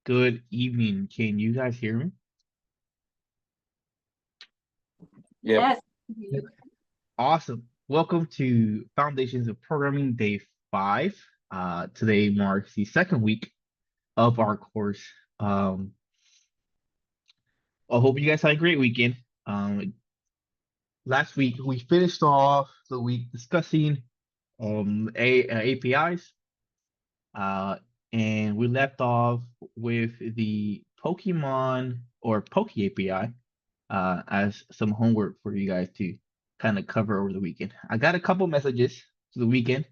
Good evening. Can you guys hear me? Yeah. Yes. Awesome. Welcome to Foundations of Programming Day 5. Today marks the second week of our course. Um, I hope you guys had a great weekend. Last week we finished off the week discussing APIs, uh, and we left off with the Pokemon or Poke API as some homework for you guys to kind of cover over the weekend. I got a couple messages to the weekend,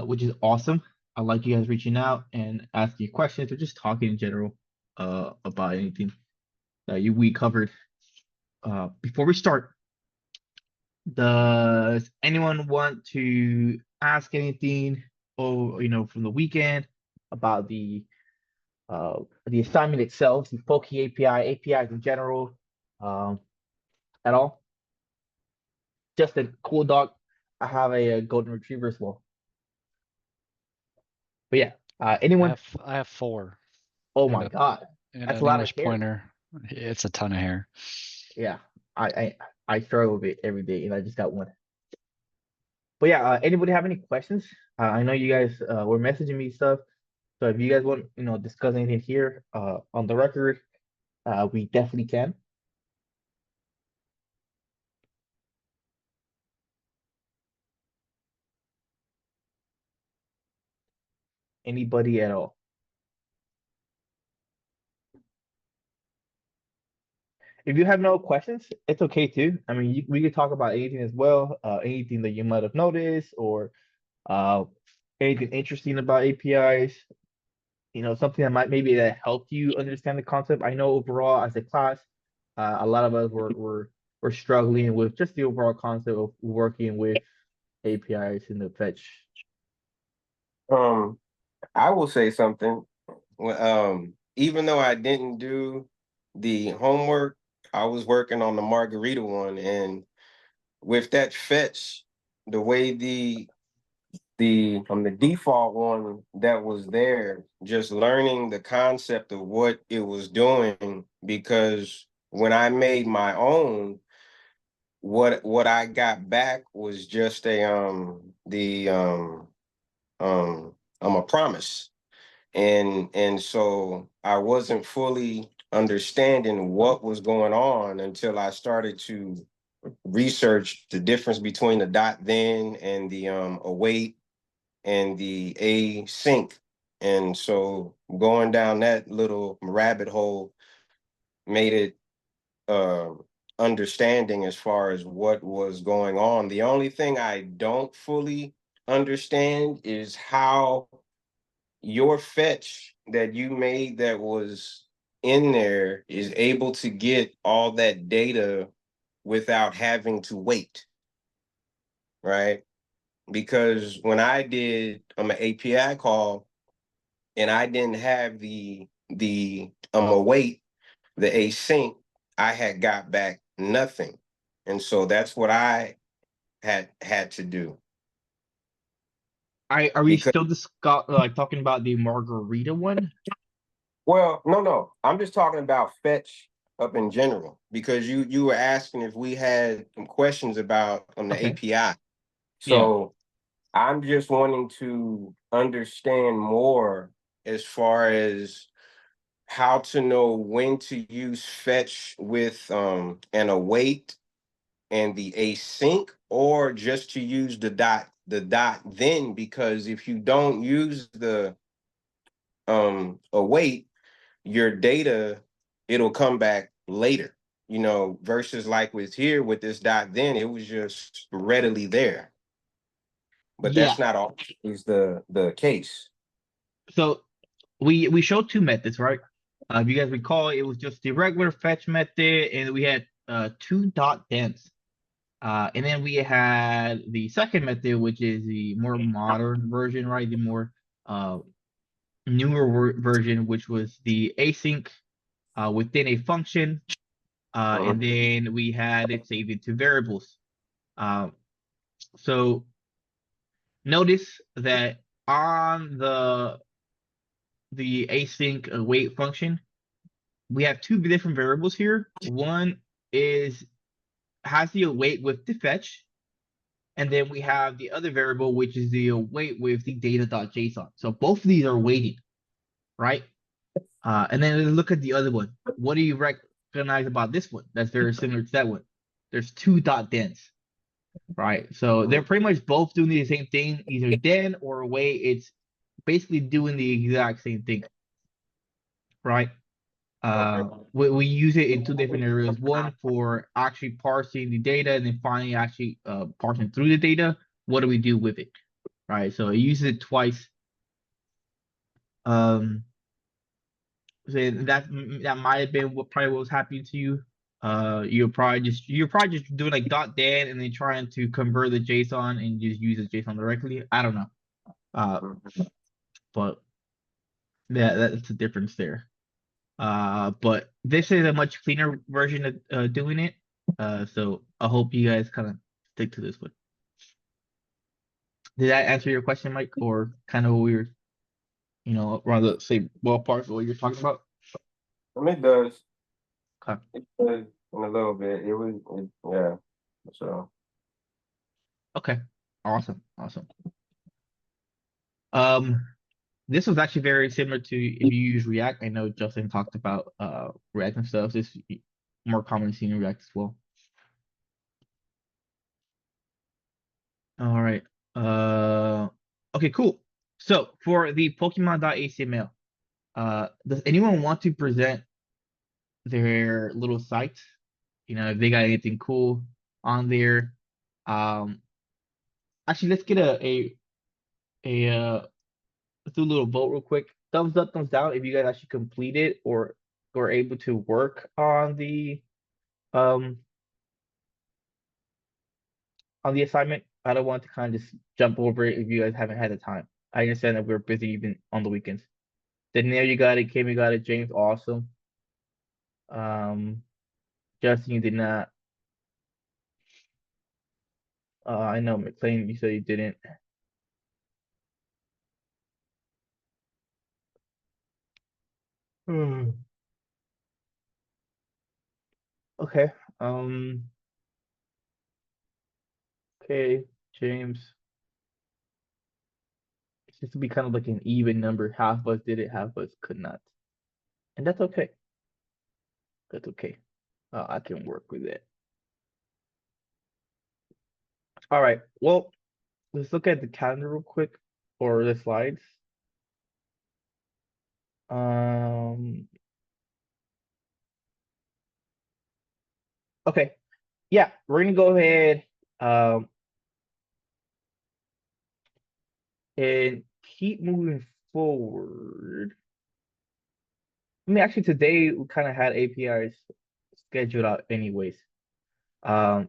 which is awesome. I like you guys reaching out and asking questions or just talking in general about anything that we covered. Before we start, does anyone want to ask anything or from the weekend about the assignment itself, the Poke API, APIs in general, at all? Just a cool dog. I have a golden retriever as well. But yeah, anyone? I have four Oh and my a God, and that's a an lot of English hair. pointer. It's a ton of hair. Yeah, I I I struggle with it every day, and I just got one. But yeah, anybody have any questions? I know you guys were messaging me stuff, so if you guys want discuss anything here on the record, we definitely can. Anybody at all? If you have no questions, it's okay too. I mean, we could talk about anything as well, anything that you might have noticed or uh, anything interesting about APIs. Something that might maybe that helped you understand the concept. I know overall as a class, a lot of us were struggling with just the overall concept of working with APIs in the fetch. Um, I will say something. Even though I didn't do the homework, I was working on the margarita one, and with that fetch, the way the default one that was there, just learning the concept of what it was doing, because when I made my own, what I got back was just a promise. And so I wasn't fully understanding what was going on until I started to research the difference between the dot then and the await and the async. And so going down that little rabbit hole made it uh understanding as far as what was going on. The only thing I don't fully understand is how your fetch that you made that was in there is able to get all that data without having to wait, right? Because when I did an API call and I didn't have the await, the async, I had got back nothing. And so that's what I had to do. Are we Because still like talking about the margarita one? Well, no. I'm just talking about fetch up in general because you were asking if we had some questions about on the Okay. API. Yeah. So I'm just wanting to understand more as far as how to know when to use fetch with an await and the async, or just to use the dot then, because if you don't use the await, your data, it'll come back later, versus like with here with this dot then, it was just readily there. But Yeah. that's not always the case. So we showed two methods, right? If you guys recall, it was just the regular fetch method, and we had two dot thens. And then we had the second method, which is the more modern version, right? The more uh, newer version, which was the async within a function, and Mhm. then we had it saved into variables. Um, so notice that on the async await function, we have two different variables here. One is has the await with the fetch, and then we have the other variable, which is the await with the data.json. So both of these are waiting, right? And then let's look at the other one. What do you recognize about this one? That's very similar to that one. There's two .thens, right? So they're pretty much both doing the same thing, either then or await. It's basically doing the exact same thing, right? We use it in two different areas. One for actually parsing the data, and then finally actually parsing through the data. What do we do with it, right? So it uses it twice. So that might have been what probably was happening to you. You're probably just doing like .dan and then trying to convert the JSON and just use the JSON directly. I don't know. But yeah, that's the difference there. But this is a much cleaner version of doing it. So I hope you guys kind of stick to this one. Did that answer your question, Mike, or kind of what we were, around the same ballpark of what you're talking about? It does. Okay. It does in a little bit. Yeah. So. Okay. Awesome. This was actually very similar to if you use React. I know Justin talked about React and stuff. This is more commonly seen in React as well. All right. Okay, cool. So for the Pokemon.html, does anyone want to present their little site? If they got anything cool on there. Actually, let's get let's do a little vote real quick. Thumbs up, thumbs down if you guys actually completed or were able to work um on the assignment. I don't want to kind of just jump over it if you guys haven't had the time. I understand that we're busy even on the weekends. Danielle, you got it. Kim, you got it. James, awesome. Justin, you did not. I know McLean, you said you didn't. Okay. Okay, James. It seems to be kind of like an even number. Half of us did it, half of us could not. And that's okay. That's okay. I can work with it. All right. Well, let's look at the calendar real quick or the slides. Okay. Yeah, we're gonna go ahead and keep moving forward. I mean, actually, today we kind of had APIs scheduled out anyways. For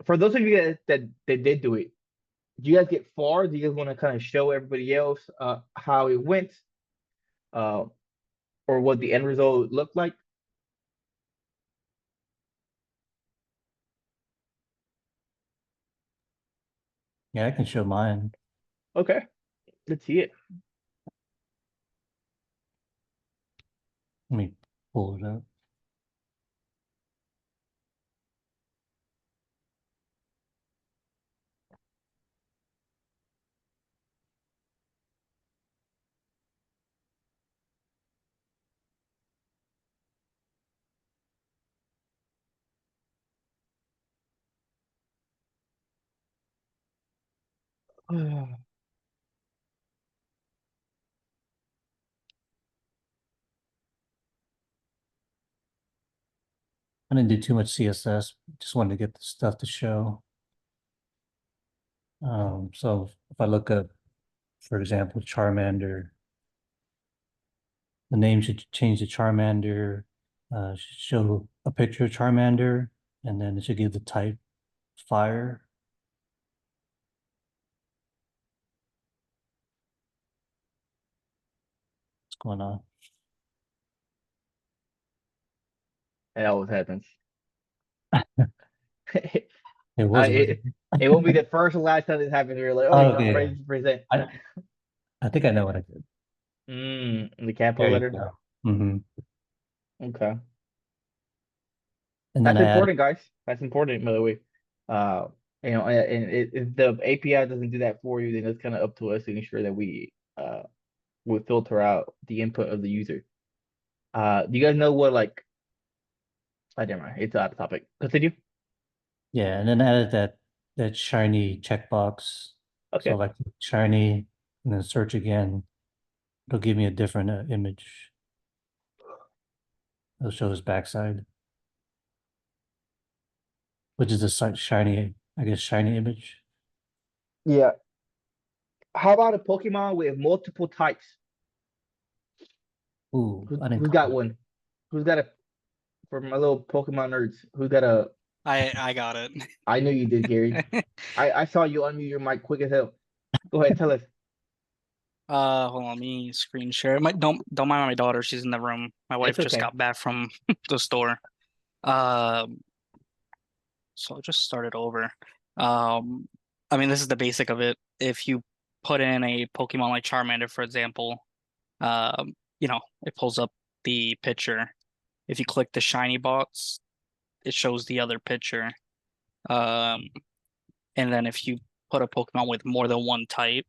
those of you that did do it, do you guys get far? Do you guys want to kind of show everybody else how it went, uh, or what the end result looked like? Yeah, I can show mine. Okay, let's see it. Let me pull it up. I didn't do too much CSS, just wanted to get the stuff to show. So if I look up, for example, Charmander, the name should change to Charmander, should show a picture of Charmander, and then it should give the type fire. What's going on? It always happens. It was it won't be the first or last time this happens. You're like, oh, you're not okay. ready to present. I think I know what I did. The capital There you letter. go. hmm Okay. And then That's I added, important, guys. That's important, by the way. Uh, and if the API doesn't do that for you, then it's kind of up to us to ensure that we filter out the input of the user. Do you guys know what like? I never mind. It's out of topic. Continue. yeah, and then I added that shiny checkbox. So Okay. like shiny and then search again. It'll give me a different image. It'll show his backside, which is a shiny, I guess, shiny image. Yeah. How about a Pokemon with multiple types? Ooh, I didn't Who's call got it. one? Who's got a for my little Pokemon nerds? Who's got a? I got it. I know you did, Gary. I saw you unmute your mic quick as hell. Go ahead, tell us. Hold on, let me screen share. Don't mind my daughter. She's in the room. My wife It's just okay. got back from the store. Um, so I'll just start it over. Um, I mean, this is the basic of it. If you put in a Pokemon like Charmander, for example, it pulls up the picture. If you click the shiny box, it shows the other picture. Um, and then if you put a Pokemon with more than one type,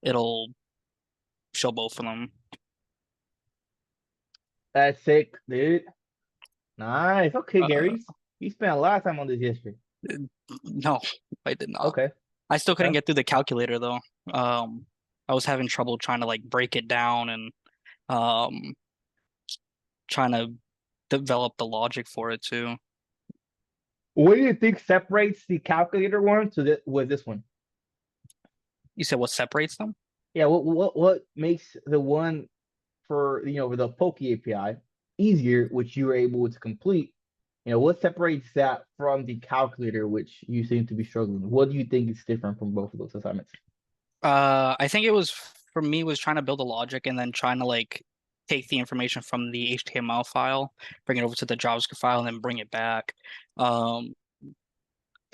it'll show both of them. That's sick, dude. Nice. Okay, Uh, Gary. You spent a lot of time on this history. no, I did not. Okay. I still couldn't Okay. get through the calculator though. I was having trouble trying to like break it down and um trying to develop the logic for it too. What do you think separates the calculator one to this one? You said what separates them? Yeah, what makes the one for with the Poke API easier, which you were able to complete? What separates that from the calculator, which you seem to be struggling? What do you think is different from both of those assignments? I think it was for me was trying to build a logic and then trying to like take the information from the HTML file, bring it over to the JavaScript file, and then bring it back. Um,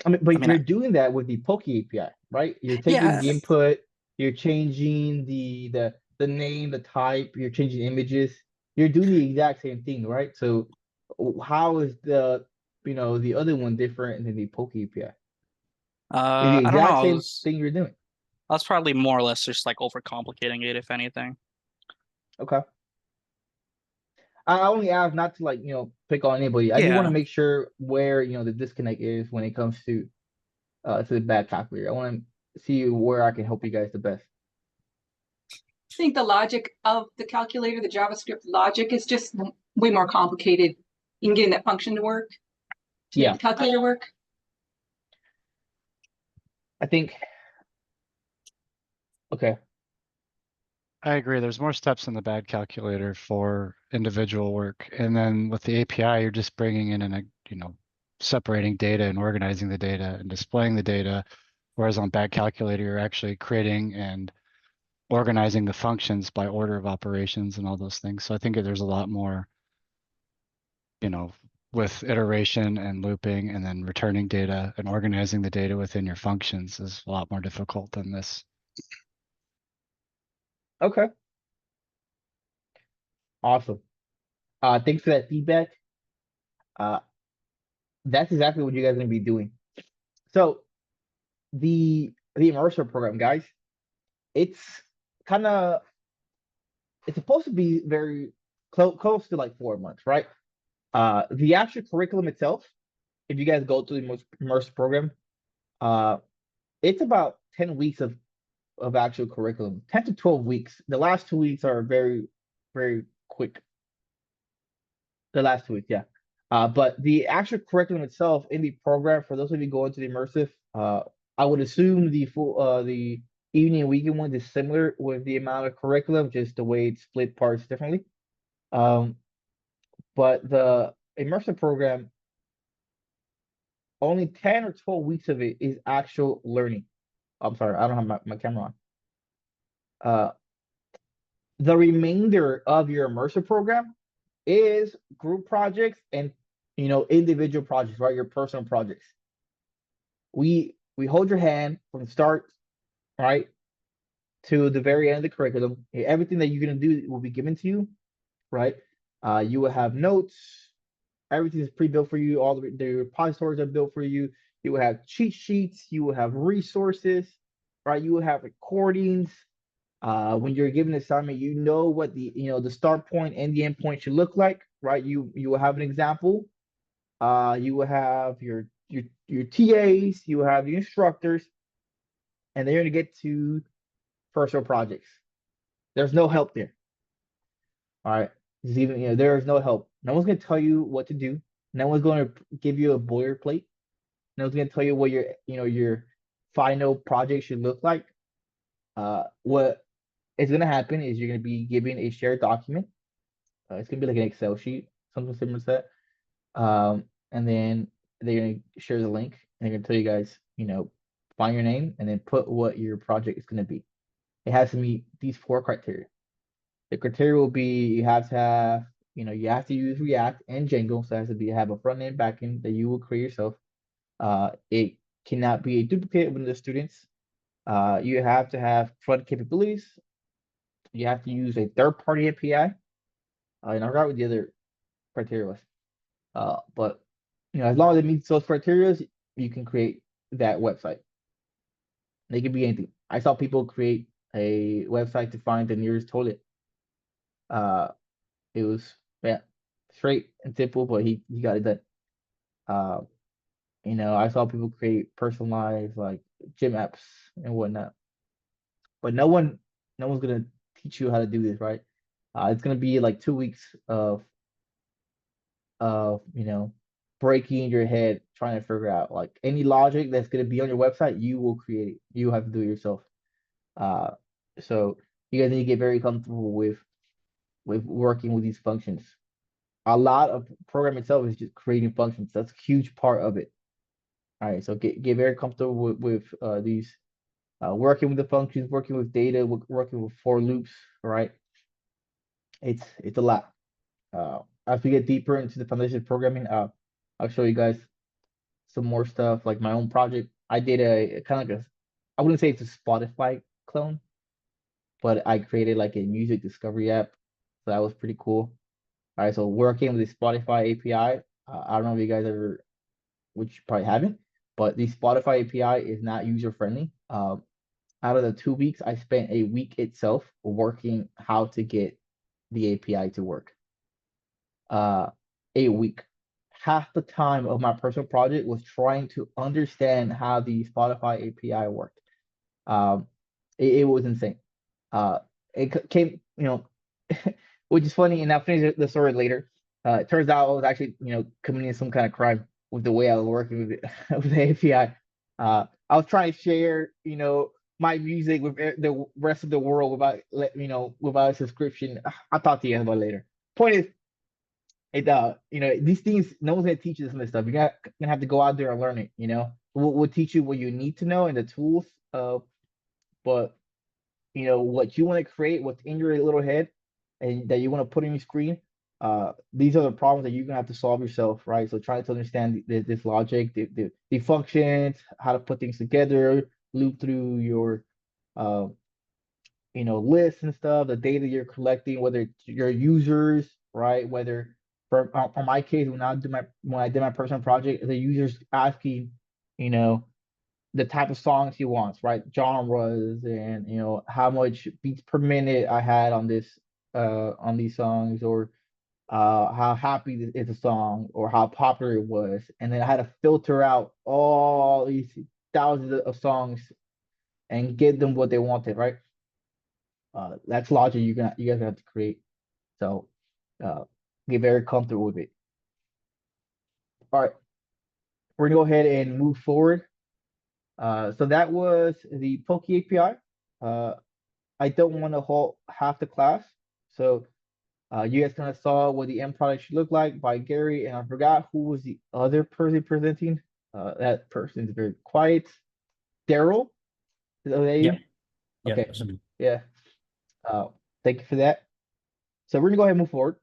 I mean, I but mean, you're doing that with the Poke API, right? You're taking yeah, the input, you're changing the name, the type, you're changing images. You're doing the exact same thing, right? So how is the other one different than the Poke API? It's the I don't know. exact same thing you're doing. I was probably more or less just like overcomplicating it, if anything. Okay. I only ask not to pick on anybody. I just want to Yeah. make sure where the disconnect is when it comes to the bad calculator. I want to see where I can help you guys the best. I think the logic of the calculator, the JavaScript logic, is just way more complicated in getting that function to work, to Yeah. make the calculator work. I think. Okay. I agree. There's more steps in the bad calculator for individual work. And then with the API, you're just bringing in and, separating data and organizing the data and displaying the data. Whereas on bad calculator, you're actually creating and organizing the functions by order of operations and all those things. So I think there's a lot more, with iteration and looping and then returning data and organizing the data within your functions is a lot more difficult than this. Okay. Awesome. Thanks for that feedback. Uh, that's exactly what you guys are gonna be doing. So the immersive program, guys, it's kind of it's supposed to be very close to like 4 months, right? The actual curriculum itself, if you guys go through the immersive program, uh, it's about 10 weeks of actual curriculum, 10 to 12 weeks. The last 2 weeks are very, very quick. The last 2 weeks, yeah. But the actual curriculum itself in the program, for those of you going to the immersive, I would assume the evening and weekend one is similar with the amount of curriculum, just the way it's split parts differently. But the immersive program, only 10 or 12 weeks of it is actual learning. I'm sorry, I don't have my camera on. The remainder of your immersive program is group projects and individual projects, right? Your personal projects. We hold your hand from the start, right? to the very end of the curriculum. Everything that you're gonna do will be given to you, right? You will have notes. Everything is pre-built for you. All the repositories are built for you. You will have cheat sheets. You will have resources, right? You will have recordings. When you're given an assignment, you know what the start point and the end point should look like, right? You will have an example. You will have your TAs. You will have the instructors, and they're gonna get to personal projects. There's no help there. All right. There is no help. No one's gonna tell you what to do. No one's gonna give you a boilerplate. No one's gonna tell you what your final project should look like. What is gonna happen is you're gonna be given a shared document. It's gonna be like an Excel sheet, something similar to that. And then they're gonna share the link and they're gonna tell you guys, find your name and then put what your project is gonna be. It has to meet these 4 criteria. The criteria will be you have to use React and Django, so it has to have a front end, back end that you will create yourself. It cannot be a duplicate with the students. You have to have front capabilities. You have to use a third-party API. And I forgot what the other criteria was. But as long as it meets those criteria, you can create that website. They can be anything. I saw people create a website to find the nearest toilet. It was straight and simple, but he got it done. I saw people create personalized like gym apps and whatnot. But no one's gonna teach you how to do this, right? It's gonna be like 2 weeks of breaking your head trying to figure out like any logic that's gonna be on your website, you will create it. You have to do it yourself. So you guys need to get very comfortable with working with these functions. A lot of program itself is just creating functions. That's a huge part of it. All right, so get very comfortable with these working with the functions, working with data, working with for loops. All right, it's a lot. As we get deeper into the foundation programming, I'll show you guys some more stuff like my own project. I did a kind of like I wouldn't say it's a Spotify clone, but I created like a music discovery app. So that was pretty cool. All right, so working with the Spotify API, I don't know if you guys ever, which you probably haven't, but the Spotify API is not user friendly. Out of the 2 weeks, I spent a week itself working how to get the API to work. A week. Half the time of my personal project was trying to understand how the Spotify API worked. It was insane. It came, which is funny, and I'll finish the story later. It turns out I was actually, committing some kind of crime with the way I was working with it, with the API. I was trying to share, my music with the rest of the world without a subscription. I'll talk to you about it later. Point is, these things, no one's gonna teach you this stuff. You're gonna have to go out there and learn it. We'll teach you what you need to know and the tools. But what you want to create, what's in your little head, and that you want to put on your screen. These are the problems that you're gonna have to solve yourself, right? So try to understand this logic, the functions, how to put things together, loop through your lists and stuff, the data you're collecting, whether it's your users, right? Whether for my case, when I did my personal project, the users asking, the type of songs he wants, right? Genres and how much beats per minute I had on these songs, or how happy is a song, or how popular it was, and then I had to filter out all these thousands of songs and give them what they wanted, right? That's logic you guys have to create. So get very comfortable with it. All right, we're gonna go ahead and move forward. So that was the Poke API. I don't want to hold half the class, so you guys kind of saw what the end product should look like by Gary, and I forgot who was the other person presenting. That person is very quiet. Daryl, is that you? Yeah. Okay. That's me. Yeah. Thank you for that. So we're gonna go ahead and move forward.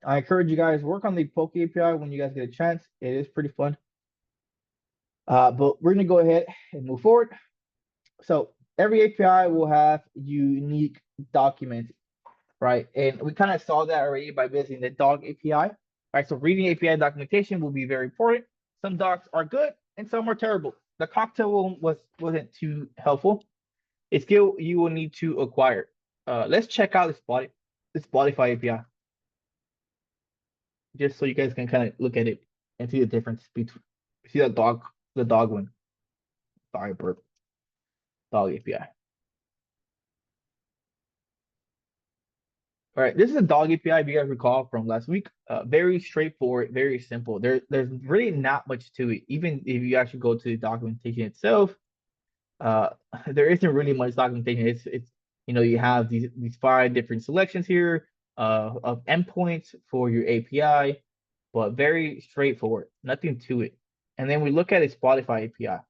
I encourage you guys work on the Poke API when you guys get a chance. It is pretty fun. But we're gonna go ahead and move forward. So every API will have unique documents, right? And we kind of saw that already by visiting the dog API, right? So reading API documentation will be very important. Some docs are good and some are terrible. The cocktail one wasn't too helpful. A skill you will need to acquire. Let's check out the Spotify API, just so you guys can kind of look at it and see the difference between see the dog one. Sorry, burp. Dog API. All right, this is a dog API, if you guys recall from last week. Very straightforward, very simple. There's really not much to it. Even if you actually go to the documentation itself, uh, there isn't really much documentation. It's you have these 5 different selections here of endpoints for your API, but very straightforward, nothing to it. And then we look at a Spotify API.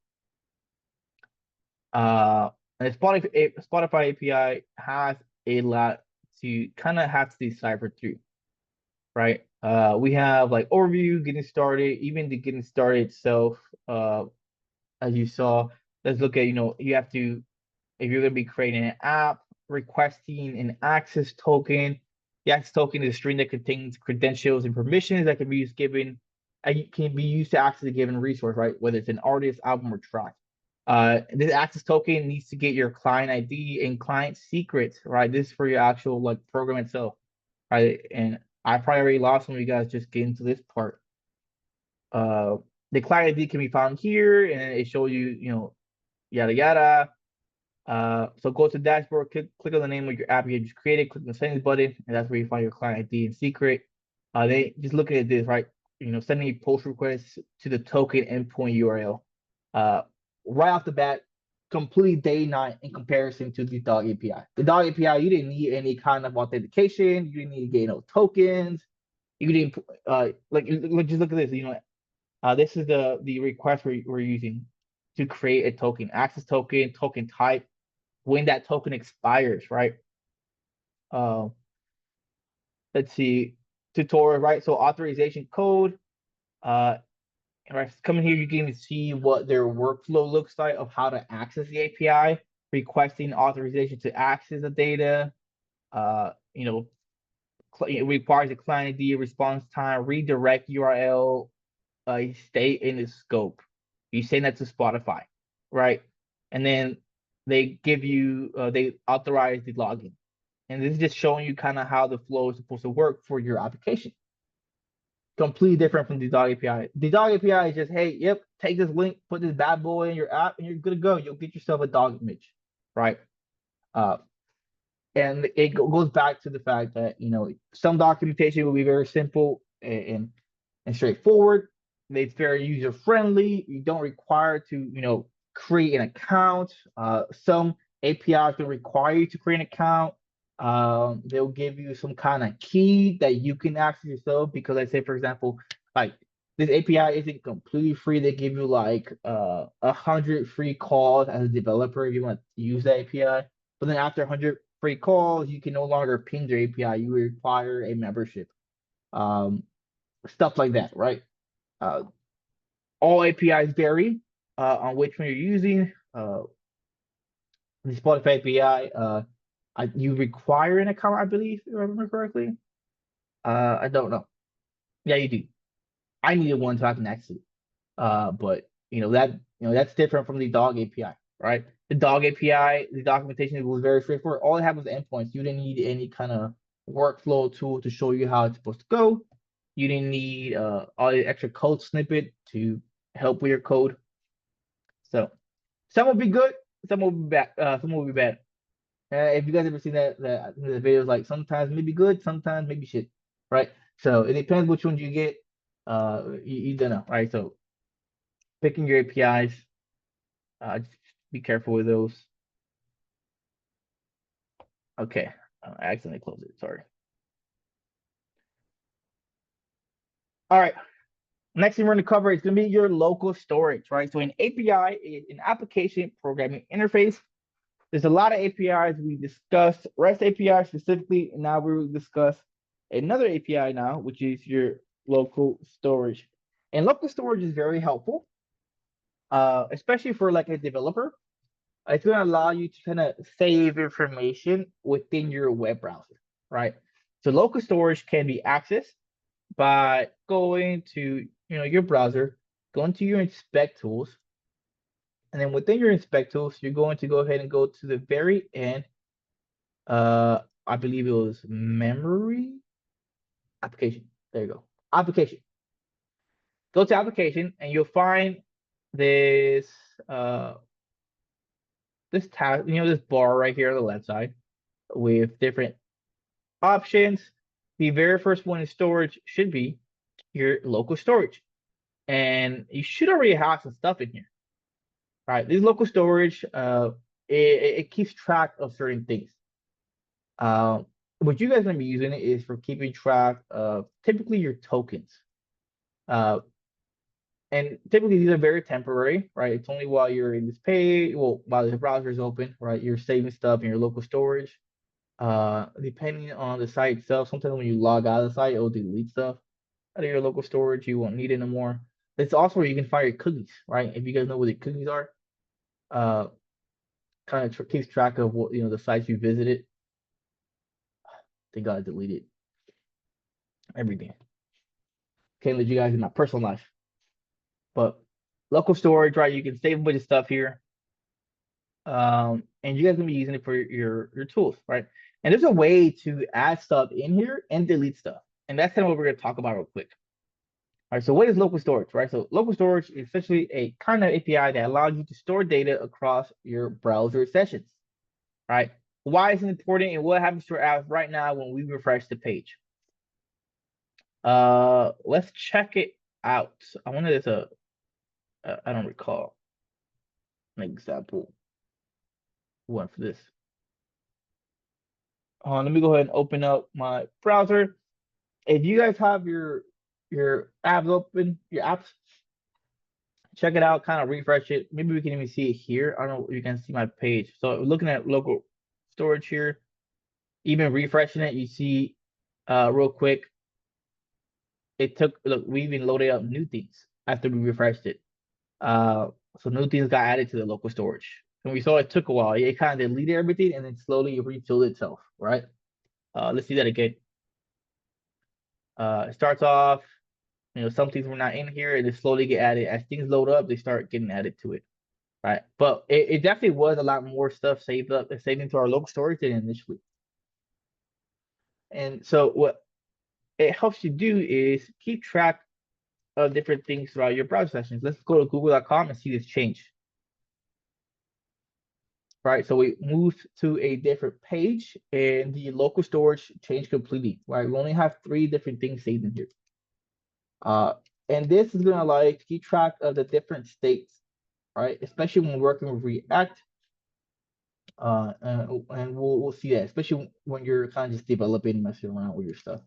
And Spotify API has a lot to kind of have to decipher through, right? We have like overview, getting started, even the getting started itself. As you saw, let's look at, you have to, if you're going to be creating an app, requesting an access token. The access token is a string that contains credentials and permissions that can be used to access a given resource, right? Whether it's an artist, album, or track. This access token needs to get your client ID and client secrets, right? This is for your actual like program itself, right? And I probably already lost when you guys just get into this part. The client ID can be found here, and it shows you, yada yada. So go to dashboard, click on the name of your app you just created, click the settings button, and that's where you find your client ID and secret. They just looking at this, right? Sending a post request to the token endpoint URL. Right off the bat, completely day night in comparison to the dog API. The dog API, you didn't need any kind of authentication, you didn't need to get no tokens, you didn't just look at this, this is the request we're using to create a token, access token, token type, when that token expires, right? Let's see, tutorial, right? So authorization code, right, coming here, you can see what their workflow looks like of how to access the API, requesting authorization to access the data. It requires a client ID, response time, redirect URL, state in the scope. You send that to Spotify, right? And then they give you, they authorize the login. And this is just showing you kind of how the flow is supposed to work for your application. Completely different from the dog API. The dog API is just, hey, yep, take this link, put this bad boy in your app, and you're good to go. You'll get yourself a dog image, right? And it goes back to the fact that some documentation will be very simple and straightforward. It's very user friendly. You don't require to create an account. Some APIs will require you to create an account. They'll give you some kind of key that you can access yourself, because let's say, for example, like this API isn't completely free. They give you like 100 free calls as a developer if you want to use the API. But then after 100 free calls, you can no longer ping their API. You require a membership. Stuff like that, right? All APIs vary on which one you're using. The Spotify API, you require an account, I believe, if I remember correctly. I don't know. Yeah, you do. I needed one so I can access it. But that's different from the dog API, right? The dog API, the documentation was very straightforward. All it had was endpoints. You didn't need any kind of workflow tool to show you how it's supposed to go. You didn't need all the extra code snippet to help with your code. So some will be good, some will be bad. Some will be bad. If you guys ever seen the videos, like sometimes maybe good, sometimes maybe shit, right? So it depends which one you get. You don't know, right? So picking your APIs, just be careful with those. Okay, I accidentally closed it. Sorry. All right. Next thing we're going to cover is going to be your local storage, right? So an API is an application programming interface. There's a lot of APIs we discussed, REST API specifically, and now we will discuss another API now, which is your local storage. And local storage is very helpful, especially for like a developer. it's gonna allow you to kind of save information within your web browser, right? So local storage can be accessed by going to your browser, going to your inspect tools, and then within your inspect tools, you're going to go ahead and go to the very end. I believe it was memory application. There you go. Application. Go to application and you'll find this this tab, this bar right here on the left side with different options. The very first one in storage should be your local storage. And you should already have some stuff in here. Right? This local storage, it keeps track of certain things. What you guys are gonna be using it is for keeping track of typically your tokens. And typically these are very temporary, right? It's only while you're in this page, well, while the browser is open, right? You're saving stuff in your local storage. Depending on the site itself, sometimes when you log out of the site, it'll delete stuff out of your local storage. You won't need it anymore. It's also where you can find your cookies, right? If you guys know where the cookies are, kind of keeps track of what the sites you visited. Thank God I deleted everything. Can't let you guys in my personal life. But local storage, right? You can save a bunch of stuff here. And you guys gonna be using it for your tools, right? And there's a way to add stuff in here and delete stuff. And that's kind of what we're gonna talk about real quick. All right, so what is local storage, right? So local storage is essentially a kind of API that allows you to store data across your browser sessions, right? Why is it important and what happens to our app right now when we refresh the page? Let's check it out. I wonder if there's I don't recall an example one for this. Let me go ahead and open up my browser. If you guys have your apps open, your apps, check it out, kind of refresh it. Maybe we can even see it here. I don't know if you can see my page. So looking at local storage here, even refreshing it, you see real quick, it took, look, we even loaded up new things after we refreshed it. So new things got added to the local storage. And we saw it took a while. It kind of deleted everything and then slowly refilled itself, right? Let's see that again. It starts off, some things were not in here and they slowly get added. As things load up, they start getting added to it, right? But it definitely was a lot more stuff saved into our local storage than initially. And so what it helps you do is keep track of different things throughout your browser sessions. Let's go to google.com and see this change. Right, so we moved to a different page and the local storage changed completely, right? We only have 3 different things saved in here. And this is gonna allow you to keep track of the different states, right? Especially when working with React. And we'll see that, especially when you're kind of just developing, messing around with your stuff.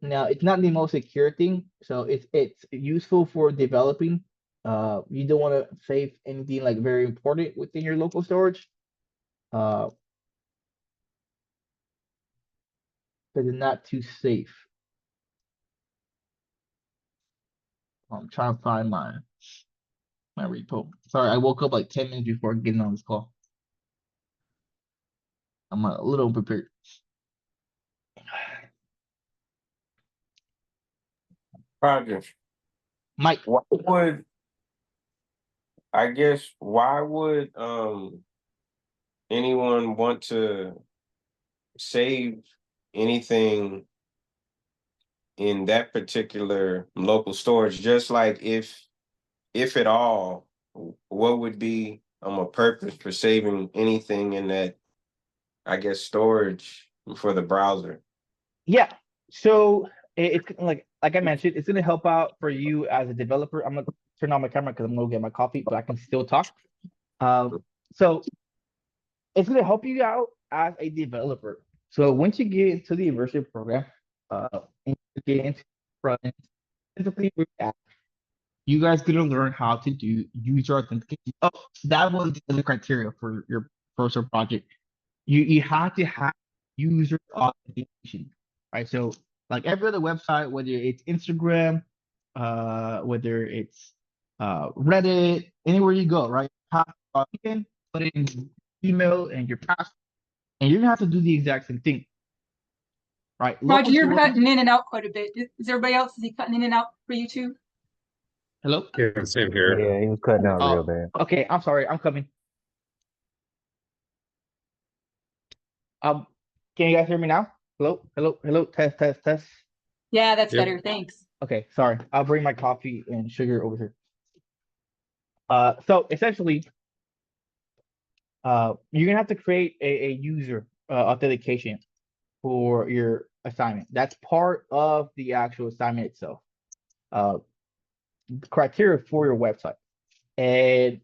Now, it's not the most secure thing, so it's useful for developing. You don't want to save anything like very important within your local storage. Because it's not too safe. I'm trying to find my repo. Sorry, I woke up like 10 minutes before getting on this call. I'm a little unprepared. Roger, Mike, why would anyone want to save anything in that particular local storage? Just like if at all, what would be a purpose for saving anything in that, I guess, storage for the browser? yeah. So it's like I mentioned, it's gonna help out for you as a developer. I'm gonna turn on my camera because I'm gonna get my coffee, but I can still talk. So it's gonna help you out as a developer. So once you get into the university program, and you get into front end, specifically React, you guys gonna learn how to do user authentication. Oh, that was the other criteria for your personal project. You have to have user authentication, right? So like every other website, whether it's Instagram, whether it's Reddit, anywhere you go, right? You can put in email and your password, and you're gonna have to do the exact same thing, right? Roger, Local you're storage. cutting in and out quite a bit. Is everybody else, is he cutting in and out for you too? Hello. Yeah, same here. Yeah, he was cutting out real Oh, bad. okay. I'm sorry. I'm coming. Um, can you guys hear me now? Hello, hello, hello. Test, test, test. Yeah, that's Yep. better. Thanks. Okay, sorry. I'll bring my coffee and sugar over here. So essentially, you're gonna have to create a user authentication for your assignment. That's part of the actual assignment itself. Uh, criteria for your website. And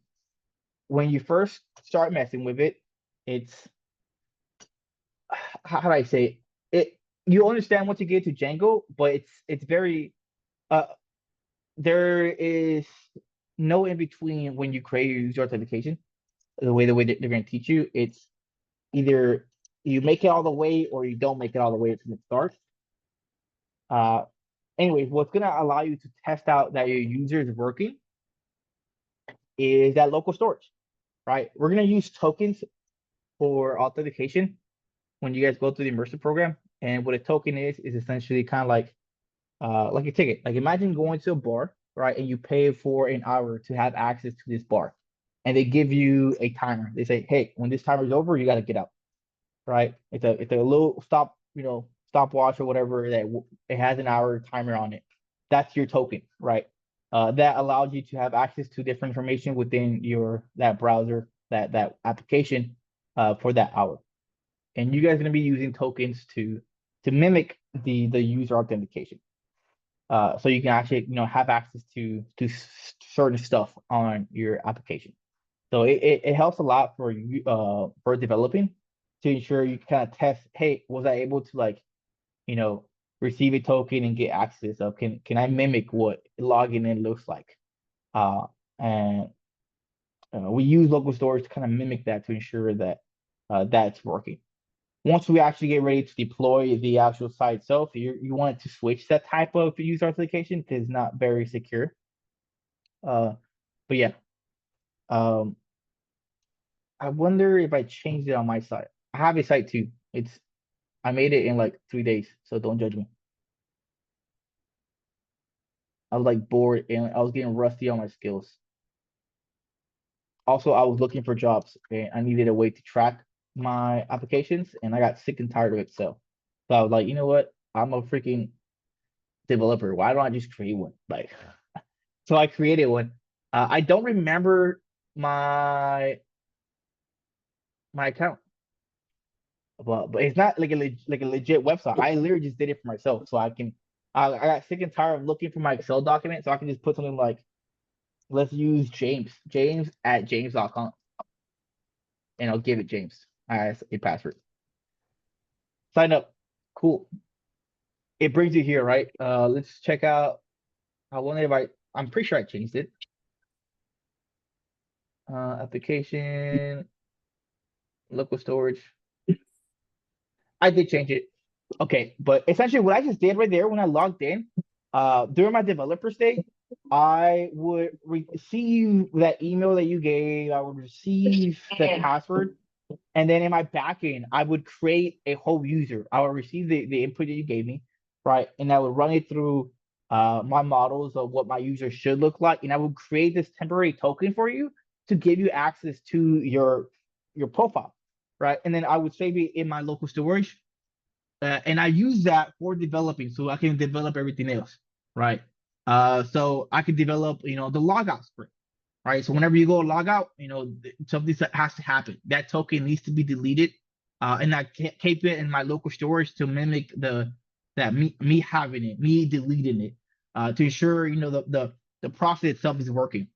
when you first start messing with it, it's how do I say it? You understand once you get to Django, but it's very there is no in between when you create your user authentication. The way they're going to teach you, it's either you make it all the way or you don't make it all the way from the start. Uh, anyways, what's going to allow you to test out that your user is working is that local storage, right? We're going to use tokens for authentication when you guys go through the immersive program. And what a token is essentially kind of like a ticket. Like imagine going to a bar, right? And you pay for an hour to have access to this bar. And they give you a timer. They say, hey, when this timer is over, you got to get out, right? It's a little stopwatch or whatever that it has an hour timer on it. That's your token, right? That allows you to have access to different information within that browser, that application, for that hour. And you guys are gonna be using tokens to mimic the user authentication. So you can actually have access to certain stuff on your application. So it helps a lot for you for developing to ensure you kind of test, hey, was I able to receive a token and get access of can I mimic what logging in looks like? And we use local storage to kind of mimic that to ensure that that's working. Once we actually get ready to deploy the actual site itself, you want to switch that type of user authentication because it's not very secure. But yeah, I wonder if I changed it on my site. I have a site too. I made it in like 3 days, so don't judge me. I was like bored and I was getting rusty on my skills. Also, I was looking for jobs and I needed a way to track my applications and I got sick and tired of Excel. So I was like, you know what? I'm a freaking developer. Why don't I just create one? Like, so I created one. I don't remember my account, but it's not like a legit website. I literally just did it for myself, so I can. I got sick and tired of looking for my Excel document, so I can just put something like, let's use James at james.com, and I'll give it James as a password. Sign up. Cool. It brings you here, right? Let's check out. I wonder if I'm pretty sure I changed it. Application, local storage. I did change it. Okay, but essentially what I just did right there when I logged in, during my developer state, I would receive that email that you gave, I would receive the password, and then in my backend, I would create a whole user. I would receive the input that you gave me, right? And I would run it through my models of what my user should look like, and I would create this temporary token for you to give you access to your profile, right? And then I would save it in my local storage. And I use that for developing, so I can develop everything else, right? So I can develop, the logout script, right? So whenever you go log out, something that has to happen. That token needs to be deleted, and I keep it in my local storage to mimic me having it, me deleting it, to ensure the process itself is working.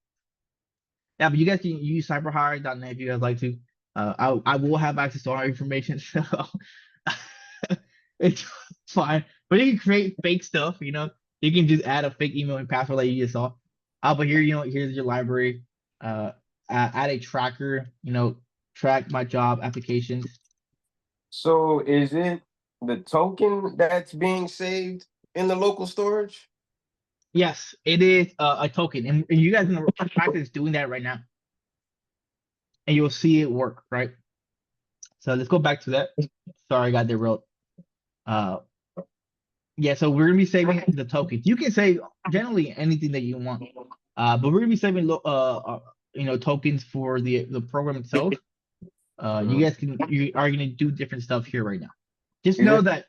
Yeah, but you guys can use cyberhire.net if you guys like to. I will have access to all our information, so it's fine. But you can create fake stuff, You can just add a fake email and password like you just saw. But here, here's your library. Add a tracker, track my job applications. So is it the token that's being saved in the local storage? Yes, it is a token, and you guys can practice doing that right now, and you'll see it work, right? So let's go back to that. Sorry, I got derailed. Uh, yeah, so we're gonna be saving the tokens. You can save generally anything that you want, but we're gonna be saving tokens for the program itself. You guys you are gonna do different stuff here right now. Just Is know it that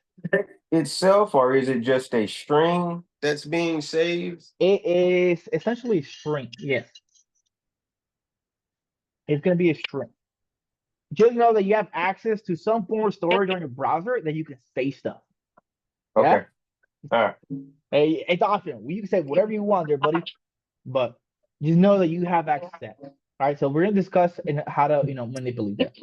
itself, or is it just a string that's being saved? it is essentially a string. Yes, it's gonna be a string. Just know that you have access to some form of storage on your browser that you can save stuff. Yeah, Okay. All right. hey, it's optional. You can say whatever you want there, buddy. But just know that you have access to that. All right, so we're gonna discuss how to manipulate that.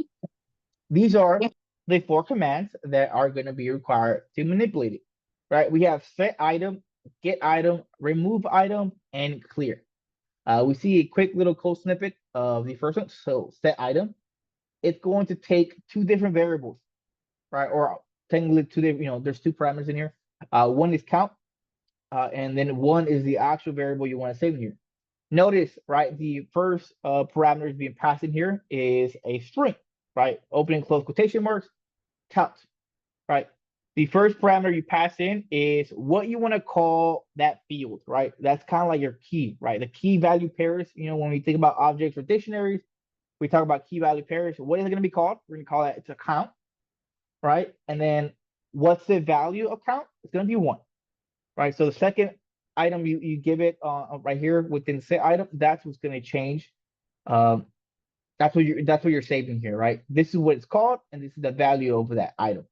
These are the 4 commands that are gonna be required to manipulate it. Right? We have set item, get item, remove item, and clear. We see a quick little code snippet of the first one. So set item, it's going to take 2 different variables, right? Or technically 2 different, there's 2 parameters in here. One is count, and then one is the actual variable you want to save in here. Notice, right, the first parameter is being passed in here is a string, right? Opening close quotation marks, count, right? The first parameter you pass in is what you want to call that field, right? That's kind of like your key, right? The key value pairs, when we think about objects or dictionaries, we talk about key value pairs. What is it going to be called? We're going to call that it's a count, right? And then what's the value of count? It's going to be 1, right? So the second item you give it right here within set item, that's what's going to change. Um, that's what you're saving here, right? This is what it's called, and this is the value of that item.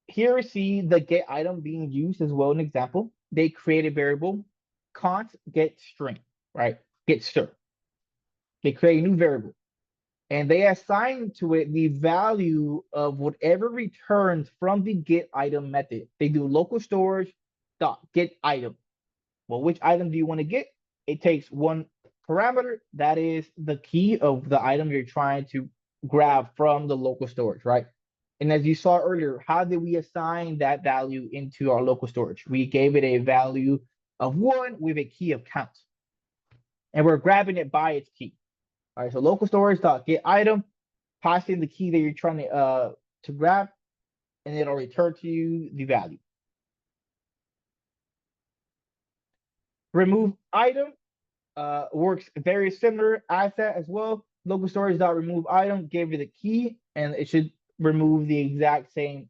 Here we see the get item being used as well. An example, they create a variable const get string, right? Get string. They create a new variable, and they assign to it the value of whatever returns from the get item method. They do local storage dot get item. Well, which item do you want to get? It takes 1 parameter, that is the key of the item you're trying to grab from the local storage, right? And as you saw earlier, how did we assign that value into our local storage? We gave it a value of 1 with a key of count, and we're grabbing it by its key. All right, so local storage dot get item, pass in the key that you're trying to grab, and it'll return to you the value. Remove item works very similar as that as well. Local storage dot remove item gave you the key, and it should remove the exact same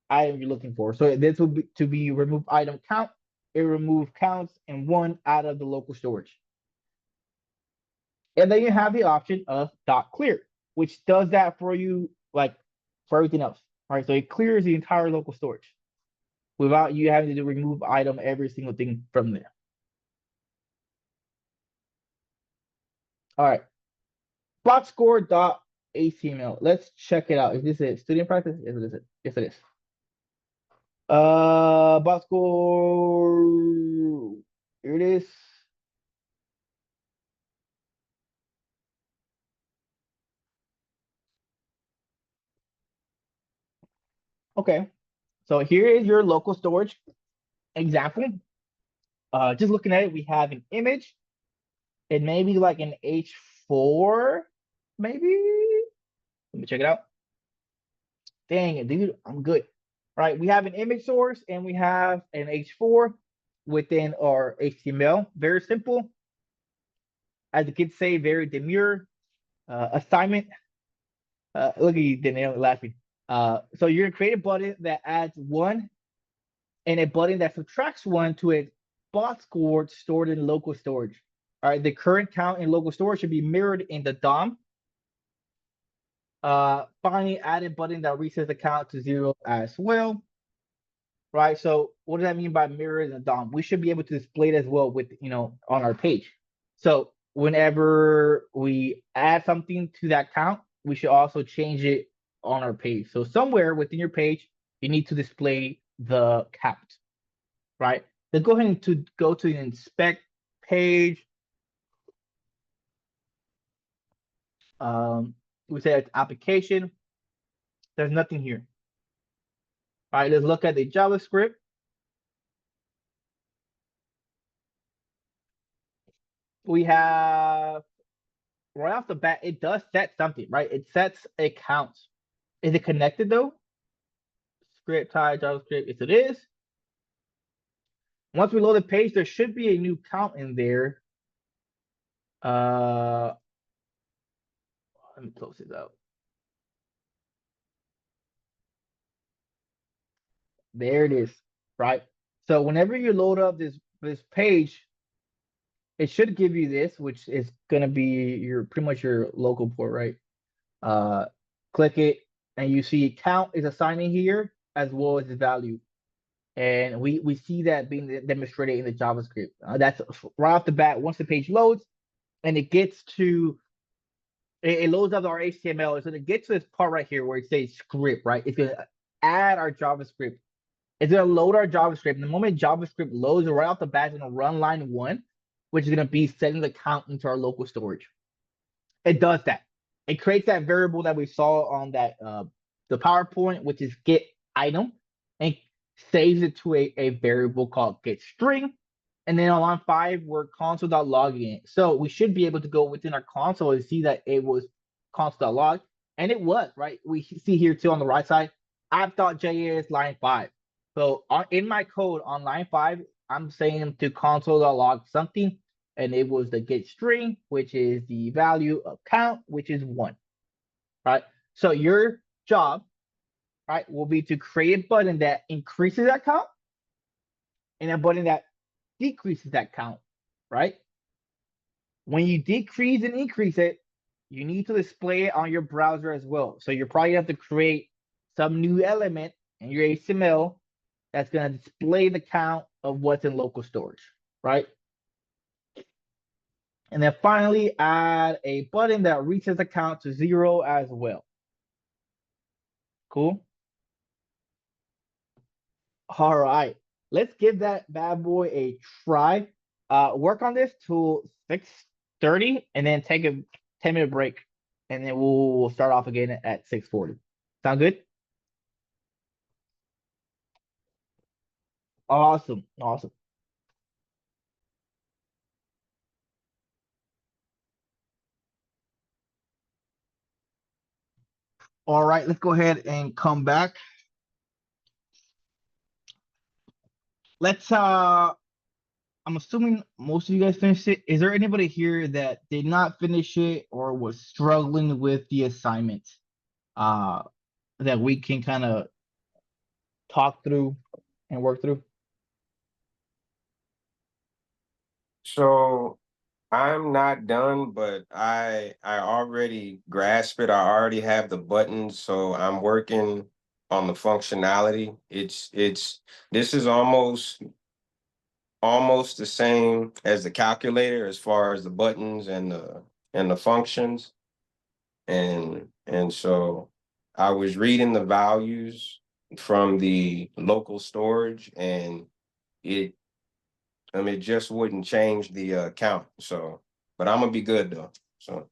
item you're looking for. So this will be to be remove item count. It remove counts and 1 out of the local storage. And then you have the option of dot clear, which does that for you, like for everything else. All right, so it clears the entire local storage without you having to remove item every single thing from there. All right, box score dot HTML. Let's check it out. Is this a student practice? Yes, it is. Yes, it is. Box score. Here it is. Okay, so here is your local storage example. Just looking at it, we have an image. It may be like an H4, maybe. Let me check it out. Dang it, dude, I'm good. All right, we have an image source and we have an H4 within our HTML. Very simple. As the kids say, very demure. Assignment. Look at you, Danielle, laughing. So you're gonna create a button that adds 1 and a button that subtracts 1 to a box score stored in local storage. All right, the current count in local storage should be mirrored in the DOM. Finally, added button that resets the count to 0 as well. Right, so what does that mean by mirror in the DOM? We should be able to display it as well with on our page. So whenever we add something to that count, we should also change it on our page. So somewhere within your page, you need to display the count, right? Let's go ahead and go to the inspect page. We say it's application. There's nothing here. All right, let's look at the JavaScript. We have right off the bat, it does set something, right? It sets a count. Is it connected though? Script type JavaScript, yes it is. Once we load the page, there should be a new count in there. Let me close this out. There it is, right? So whenever you load up this page, it should give you this, which is gonna be your pretty much your local port, right? Click it, and you see count is assigning here as well as the value, and we see that being demonstrated in the JavaScript. That's right off the bat. Once the page loads, and it gets to it loads up our HTML, so it gets to this part right here where it says script, right? It's gonna add our JavaScript. It's gonna load our JavaScript. And the moment JavaScript loads, right off the bat, it's gonna run line 1, which is gonna be setting the count into our local storage. It does that. It creates that variable that we saw on that the PowerPoint, which is get item, and saves it to a variable called get string. And then on line 5, we're console.logging it. So we should be able to go within our console and see that it was console.log. And it was, right? We see here too on the right side, app.js line 5. So in my code on line 5, I'm saying to console.log something, and it was the get string, which is the value of count, which is 1. Right? So your job, right, will be to create a button that increases that count and a button that decreases that count, right? When you decrease and increase it, you need to display it on your browser as well. So you probably have to create some new element in your HTML that's going to display the count of what's in local storage, right? And then finally, add a button that resets the count to 0 as well. Cool. All right, let's give that bad boy a try. Work on this till 6:30, and then take a 10-minute break, and then we'll start off again at 6:40. Sound good? Awesome, awesome. All right, let's go ahead and come back. Let's I'm assuming most of you guys finished it. Is there anybody here that did not finish it or was struggling with the assignment that we can kind of talk through and work through? So I'm not done, but I already grasp it. I already have the buttons, so I'm working on the functionality. This is almost the same as the calculator as far as the buttons and the functions. And so I was reading the values from the local storage, and it just wouldn't change the count. So, but I'm gonna be good though. So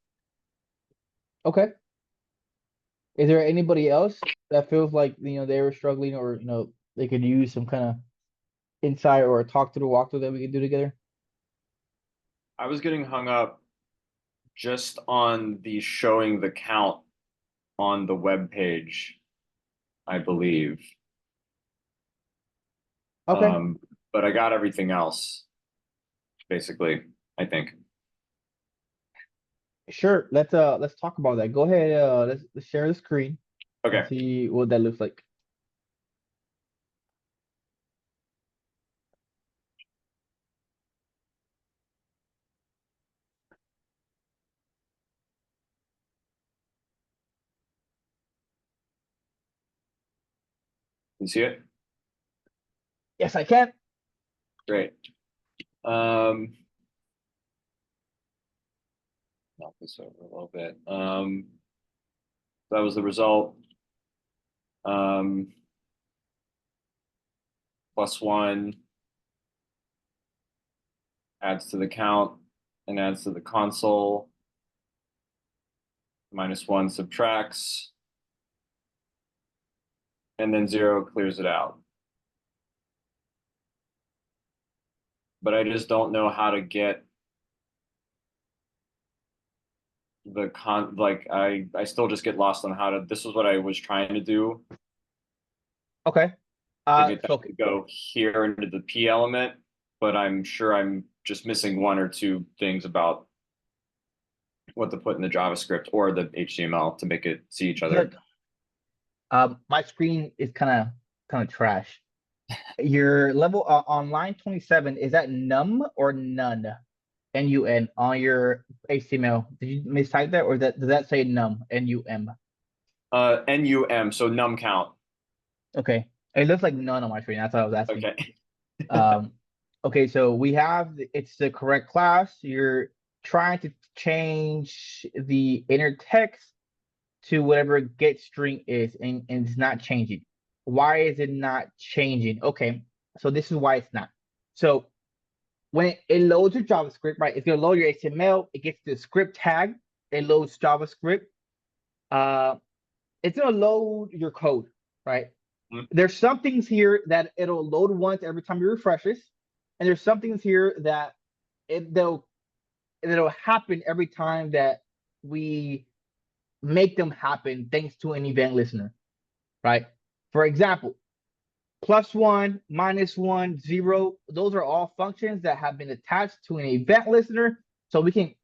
Okay. Is there anybody else that feels like they were struggling, or they could use some kind of insight or a talk through walkthrough that we could do together? I was getting hung up just on the showing the count on the web page, I believe. Okay. But I got everything else, basically, I think. Sure. Let's talk about that. Go ahead. Let's share the screen. Okay. And see what that looks like. You see it? Yes, I can. Great. Knock this over a little bit. That was the result. +1 adds to the count and adds to the console. -1 subtracts. and then 0 clears it out. But I just don't know how to get the like I still just get lost on how to, this is what I was trying to do Okay. to get that So to go here into the P element, but I'm sure I'm just missing 1 or 2 things about what to put in the JavaScript or the HTML to make it see each other. look, my screen is kind of trash. Your level on line 27, is that num or none? N-U-N on your HTML. Did you mistype that, or does that say num? N-U-M. NUM, so num count. Okay. It looks like none on my screen. That's what I was asking. Okay. Okay, so we have it's the correct class. You're trying to change the inner text to whatever get string is, and it's not changing. Why is it not changing? Okay, so this is why it's not. So when it loads your JavaScript, right? It's gonna load your HTML, it gets the script tag, it loads JavaScript. It's gonna load your code, right? Mhm. There's some things here that it'll load once every time you refresh it, and there's some things here that it'll happen every time that we make them happen thanks to an event listener, right? For example, +1, -1, 0, those are all functions that have been attached to an event listener, so we can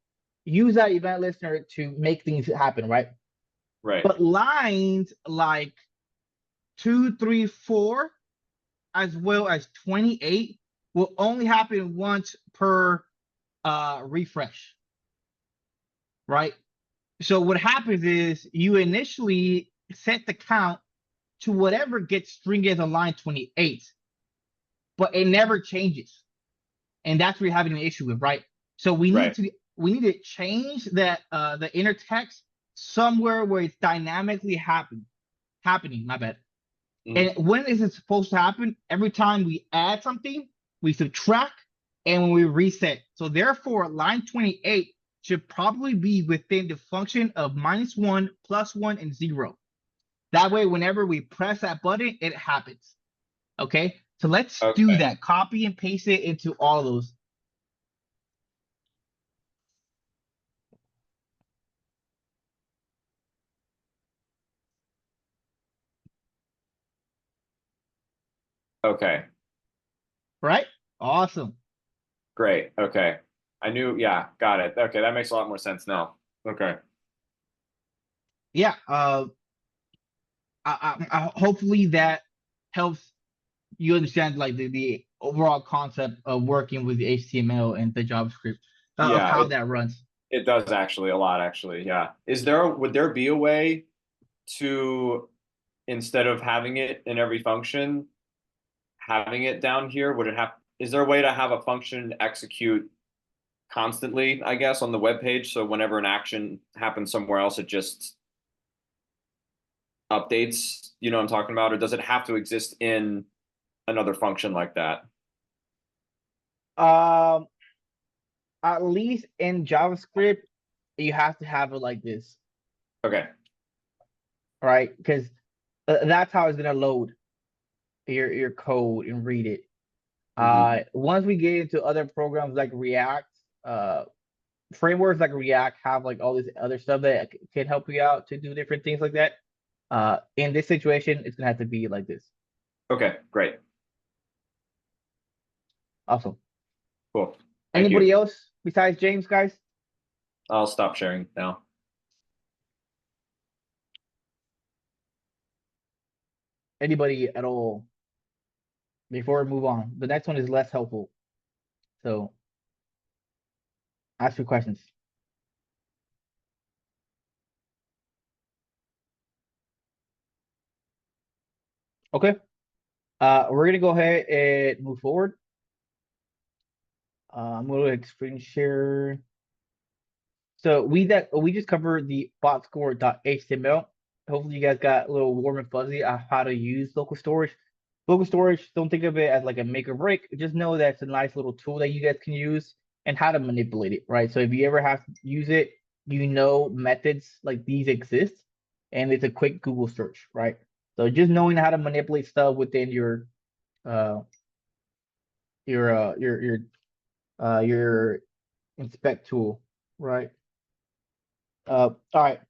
use that event listener to make things happen, right? Right. But lines like 2, 3, 4, as well as 28 will only happen once per refresh, right? So what happens is you initially set the count to whatever gets string is on line 28, but it never changes. And that's what you're having an issue with, right? So we need to change that the inner text somewhere where it's dynamically happening. My bad. And when is it supposed to happen? Every time we add something, we subtract, and when we reset. So therefore, line 28 should probably be within the function of -1, +1, and 0. That way, whenever we press that button, it happens. Okay, so let's do Okay. that. Copy and paste it into all those. Okay. Right? Awesome. Great. Okay. I knew, yeah, got it. Okay, that makes a lot more sense now. Okay. Yeah. Hopefully that helps you understand like the overall concept of working with the HTML and the JavaScript, of Yeah, how that runs. it does actually a lot, actually. Yeah. Would there be a way to, instead of having it in every function, having it down here, is there a way to have a function execute constantly, I guess, on the web page? So whenever an action happens somewhere else, it just updates, you know what I'm talking about? Or does it have to exist in another function like that? At least in JavaScript, you have to have it like this, Okay. right? Because that's how it's gonna load your code and read it. Once we get into other programs like React, frameworks like React have like all this other stuff that can help you out to do different things like that. In this situation, it's gonna have to be like this. Okay, great. Awesome. Cool. Thank Anybody you. else besides James, guys? I'll stop sharing now. Anybody at all? Before we move on, the next one is less helpful. So ask your questions. Okay. We're gonna go ahead and move forward. I'm gonna screen share. So we just covered the botscore.html. Hopefully you guys got a little warm and fuzzy on how to use local storage. Local storage, don't think of it as like a make or break. Just know that it's a nice little tool that you guys can use and how to manipulate it, right? So if you ever have to use it, you know methods like these exist, and it's a quick Google search, right? So just knowing how to manipulate stuff within your your inspect tool, right? All right.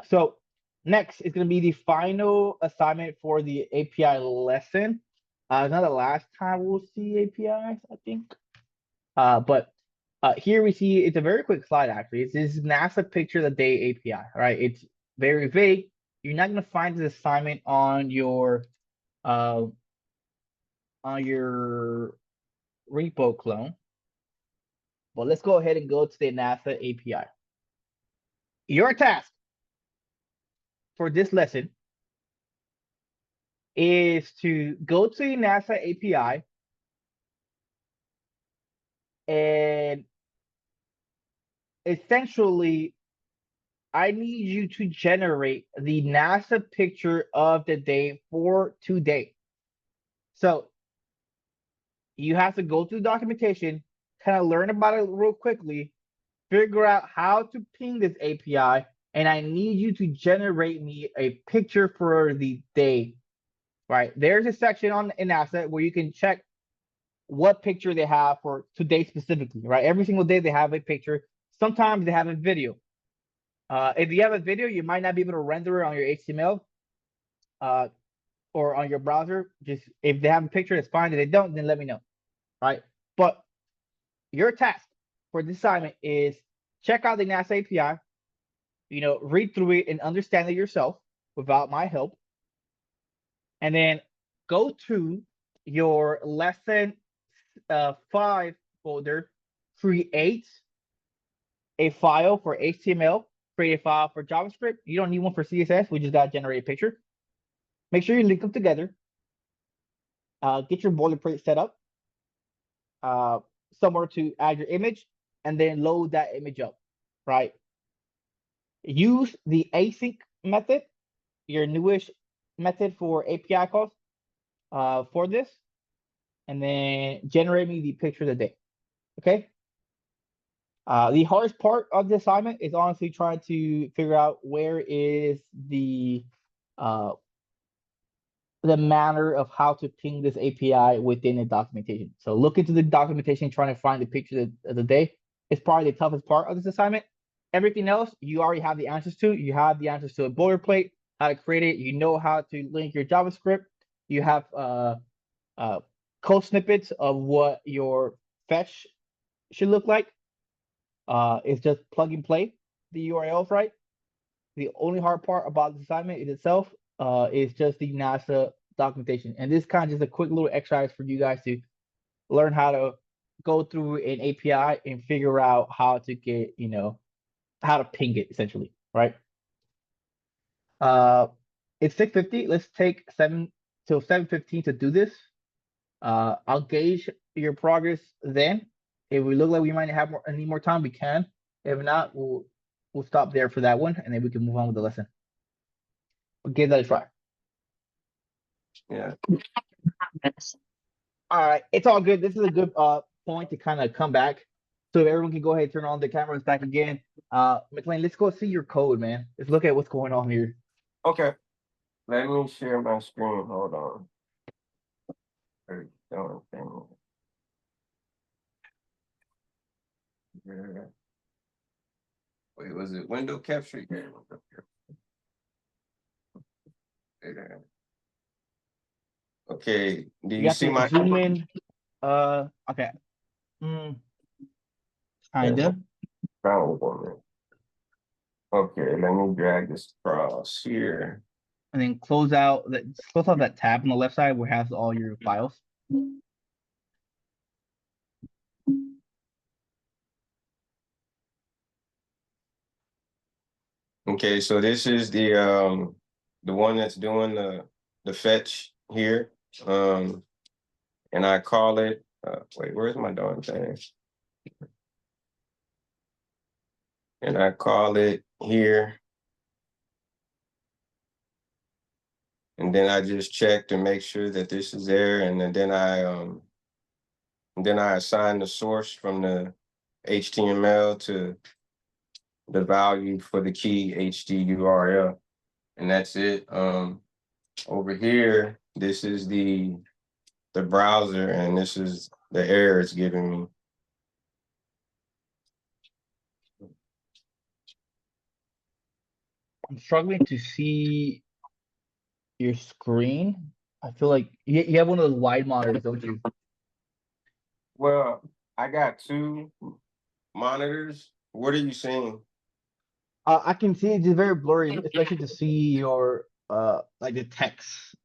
So next is going to be the final assignment for the API lesson. It's not the last time we'll see APIs, I think. But here we see it's a very quick slide actually. It's this NASA picture of the day API, right? It's very vague. You're not going to find this assignment on your repo clone. But let's go ahead and go to the NASA API. Your task for this lesson is to go to the NASA API and essentially I need you to generate the NASA picture of the day for today. So you have to go through the documentation, kind of learn about it real quickly, figure out how to ping this API, and I need you to generate me a picture for the day. Right, there's a section in NASA where you can check what picture they have for today specifically, right? Every single day they have a picture. Sometimes they have a video. If you have a video, you might not be able to render it on your HTML or on your browser. Just if they have a picture, it's fine. If they don't, then let me know, right? But your task for this assignment is check out the NASA API, read through it and understand it yourself without my help. And then go to your lesson 5 folder, create a file for HTML, create a file for JavaScript. You don't need one for CSS. We just got to generate a picture. Make sure you link them together. Get your boilerplate set up somewhere to add your image, and then load that image up, right? Use the async method, your newish method for API calls for this, and then generate me the picture of the day. Okay. The hardest part of the assignment is honestly trying to figure out where is the manner of how to ping this API within the documentation. So look into the documentation, trying to find the picture of the day. It's probably the toughest part of this assignment. Everything else, you already have the answers to. You have the answers to a boilerplate, how to create it. You know how to link your JavaScript. You have code snippets of what your fetch should look like. It's just plug and play the URLs, right? The only hard part about the assignment in itself is just the NASA documentation. And this kind of just a quick little exercise for you guys to learn how to go through an API and figure out how to get, how to ping it essentially, right? It's 6:50. Let's take 7 till 7:15 to do this. I'll gauge your progress then. If we look like we might have need more time, we can. If not, we'll stop there for that one, and then we can move on with the lesson. We'll give that a try. Yeah. All right, it's all good. This is a good point to kind of come back. So if everyone can go ahead and turn on the cameras back again. McLean, let's go see your code, man. Let's look at what's going on here. Okay. Let me share my screen. Hold on. There we go. Wait, was it window capture? Okay, do you see my zoom in? Okay. Kinda. Okay, let me drag this across here. And then close out that tab on the left side where it has all your files. Okay, so this is the one that's doing the fetch here. And I call it wait, where's my darn thing? And I call it here. And then I just check to make sure that this is there, and then I assign the source from the HTML to the value for the key HD URL, and that's it. over here, this is the browser, and this is the error it's giving me. I'm struggling to see your screen. I feel like you have one of those wide monitors, don't you? Well, I got two monitors. What are you seeing? I can see it's just very blurry, especially to see your like the text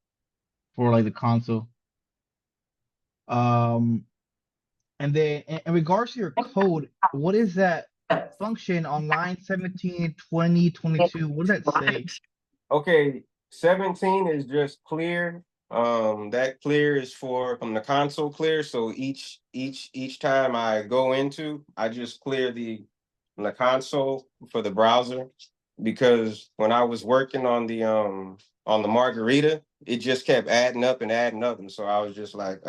for like the console. Um, and then in regards to your code, what is that function on line 17, 20, 22? What does that say? Okay, 17 is just clear. That clear is from the console clear. So each time I go into, I just clear the console for the browser, because when I was working on the margarita, it just kept adding up and adding up, and so I was just like,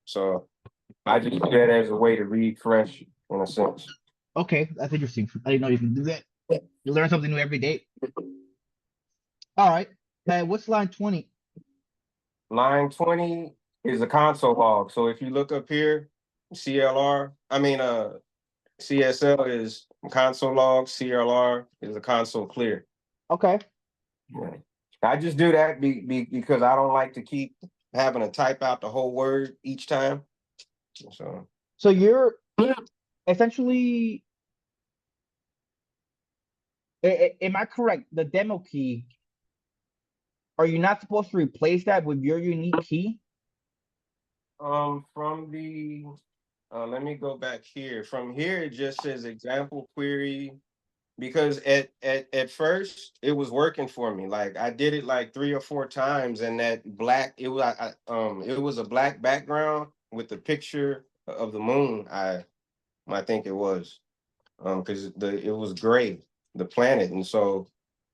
so I just do that as a way to refresh in a sense. Okay, that's interesting. I didn't know you can do that. You learn something new every day. All right. What's line 20? Line 20 is a console log. So if you look up here, CSL is console log, CLR is a console clear. Okay. Yeah. I just do that because I don't like to keep having to type out the whole word each time. So you're essentially, am I correct? The demo key, are you not supposed to replace that with your unique key? From the let me go back here. From here, it just says example query, because at first it was working for me. Like I did it like 3 or 4 times, and that black, it was a black background with the picture of the moon. I think it was, because it was gray, the planet, and so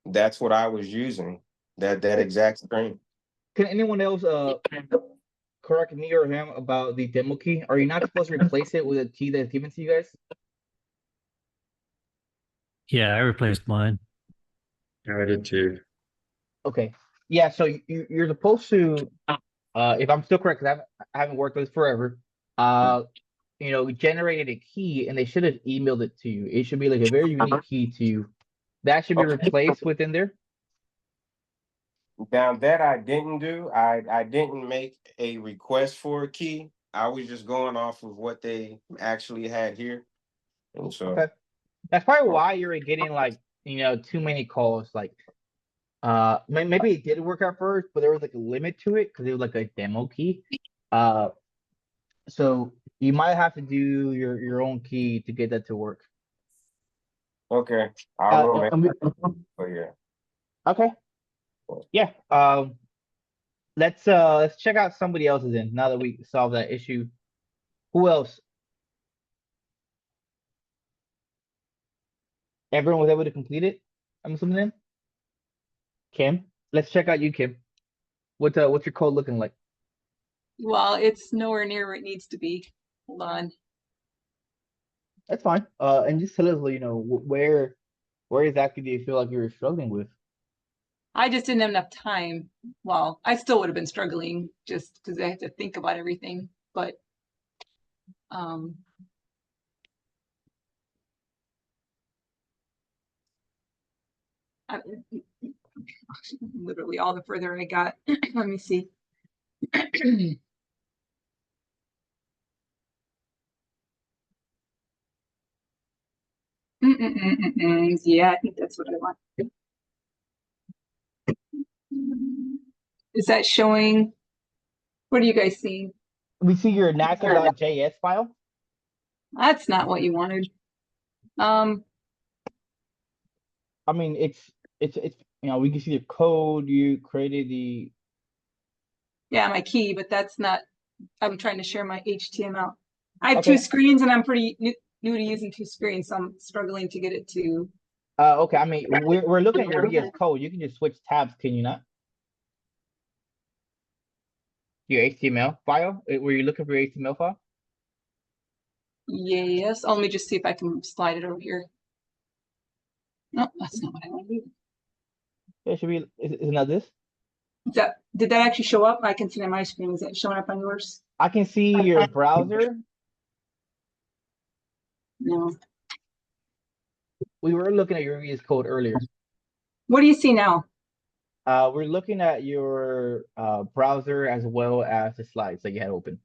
that's what I was using, that exact screen. Can anyone else correct me or him about the demo key? Are you not supposed to replace it with a key that's given to you guys? Yeah, I replaced mine. I did too. Okay. Yeah, so you're supposed to, if I'm still correct, because I haven't worked with this forever, generated a key and they should have emailed it to you. It should be like a very unique key to you. That should be replaced within there. Now that I didn't do, I didn't make a request for a key. I was just going off of what they actually had here, and so Okay. That's probably why you're getting like, too many calls. Like, maybe it did work at first, but there was like a limit to it because it was like a demo key. So you might have to do your own key to get that to work. okay, I will make. I mean, Oh yeah. okay. Yeah. Let's check out somebody else's in now that we solved that issue. Who else? Everyone was able to complete it? I'm assuming then. Kim, let's check out you, Kim. What's your code looking like? Well, it's nowhere near where it needs to be. Hold on. That's fine. And just tell us, where exactly do you feel like you were struggling with? I just didn't have enough time. Well, I still would have been struggling just because I had to think about everything. But literally all the further I got. Let me see. Yeah, I think that's what I want. Is that showing? What are you guys seeing? We see your NASA.js file. That's not what you wanted. I mean, it's we can see the code you created the. Yeah, my key, but that's not. I'm trying to share my HTML. I have Okay. 2 screens, and I'm pretty new to using 2 screens, so I'm struggling to get it to. Okay. I mean, we're looking at your VS Code. You can just switch tabs, can you not? Your HTML file. Were you looking for your HTML file? Yes. Let me just see if I can slide it over here. No, that's not what I want to do. It should be. Is it not this? Did that actually show up? I can see it on my screen. Is it showing up on yours? I can see your browser. No. We were looking at your VS Code earlier. What do you see now? We're looking at your browser as well as the slides that you had open.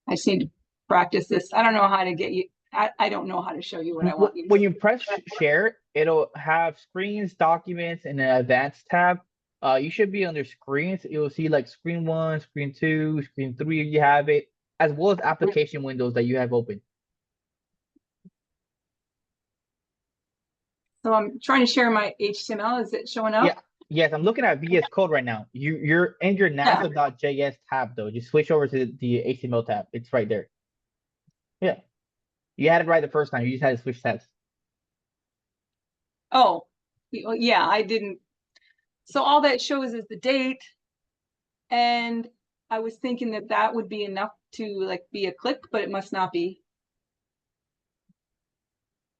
I just need to practice this. I don't know how to get you. I don't know how to show you what I want you to When see. you press share, it'll have screens, documents, and an advanced tab. You should be under screens. You'll see like screen 1, screen 2, screen 3 if you have it, as well as application windows that you have open. So I'm trying to share my HTML. Is it showing up? Yeah. Yes, I'm looking at VS Code right now. You're in your NASA.js tab though. Just switch over to the HTML tab. It's right there. Yeah. You had it right the first time. You just had to switch tabs. Oh, yeah, I didn't. So all that shows is the date. And I was thinking that that would be enough to like be a click, but it must not be.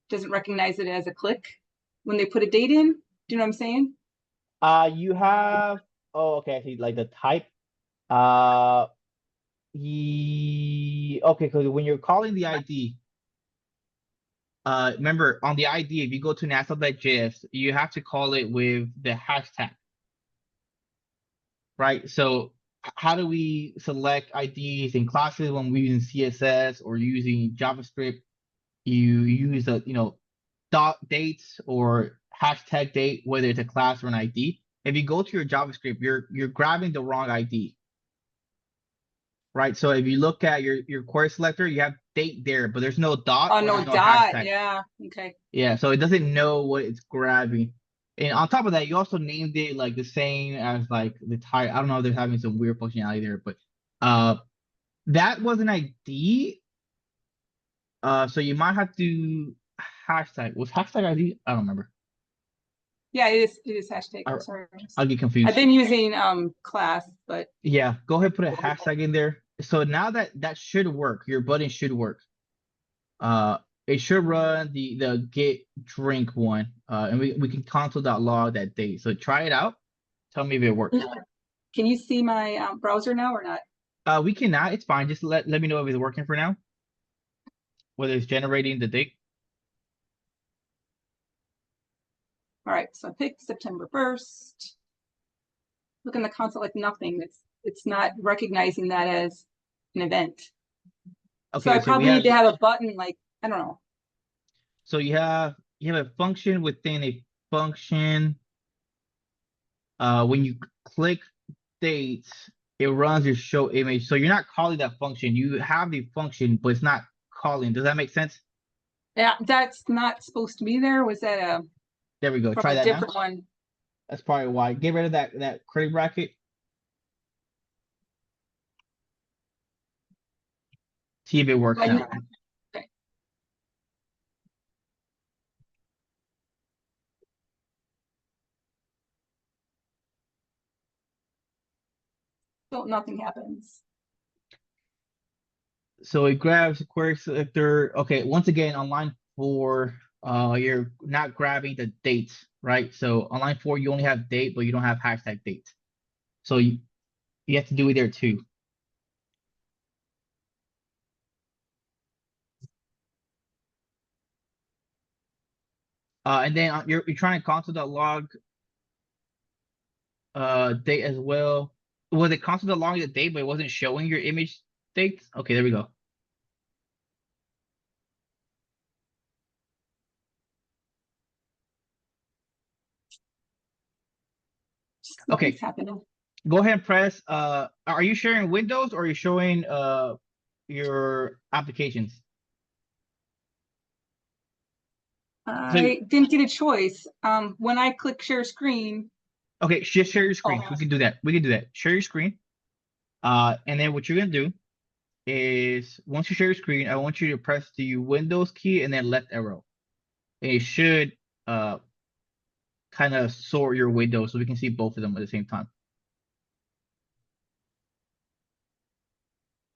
Doesn't recognize it as a click when they put a date in. Do you know what I'm saying? You have, oh, okay, I see, like the type. Okay, because when you're calling the ID, remember on the ID, if you go to NASA.js, you have to call it with the hashtag, right? So how do we select IDs in classes when we're using CSS or using JavaScript? You use a, dot dates or hashtag date, whether it's a class or an ID. If you go to your JavaScript, you're grabbing the wrong ID. Right. So if you look at your query selector, you have date there, but there's no dot Oh, or no there's no dot. hashtag. Yeah. Okay. Yeah, so it doesn't know what it's grabbing. And on top of that, you also named it like the same as like the type. I don't know if they're having some weird functionality there, but that was an ID. So you might have to hashtag. Was hashtag ID? I don't remember. Yeah, it is hashtag. I'm sorry. I'll get I've confused. been using class, but Yeah, go ahead, put a hashtag in there. So now that should work. Your button should work. It should run the get drink one. And we can console.log that date. So try it out. Tell me if it works. can you see my browser now or not? We cannot. It's fine. Just let me know if it's working for now. Whether it's generating the date. All right, so I picked September 1st. Look in the console like nothing. It's not recognizing that as an event. Okay, So I so probably need to have a button like, I don't know. So you have a function within a function. When you click dates, it runs your show image. So you're not calling that function. You have the function, but it's not calling. Does that make sense? Yeah, that's not supposed to be there. Was that There we go. from Try a that different now. one? That's probably why. Get rid of that curly bracket. See if it works now. Okay. So nothing happens. So it grabs the query selector. Okay, once again, on line 4, you're not grabbing the dates, right? So on line 4, you only have date, but you don't have hashtag dates. So you have to do it there too. And then you're trying to console.log date as well. Was it console.log the date, but it wasn't showing your image dates? Okay, there we go. Okay. Happening. Go ahead and press. Are you sharing Windows or are you showing your applications? I didn't get a choice. When I click share screen. Okay, just share your screen. Oh. We can do that. We can do that. Share your screen. And then what you're gonna do is once you share your screen, I want you to press the Windows key and then left arrow. And it should kind of sort your windows so we can see both of them at the same time.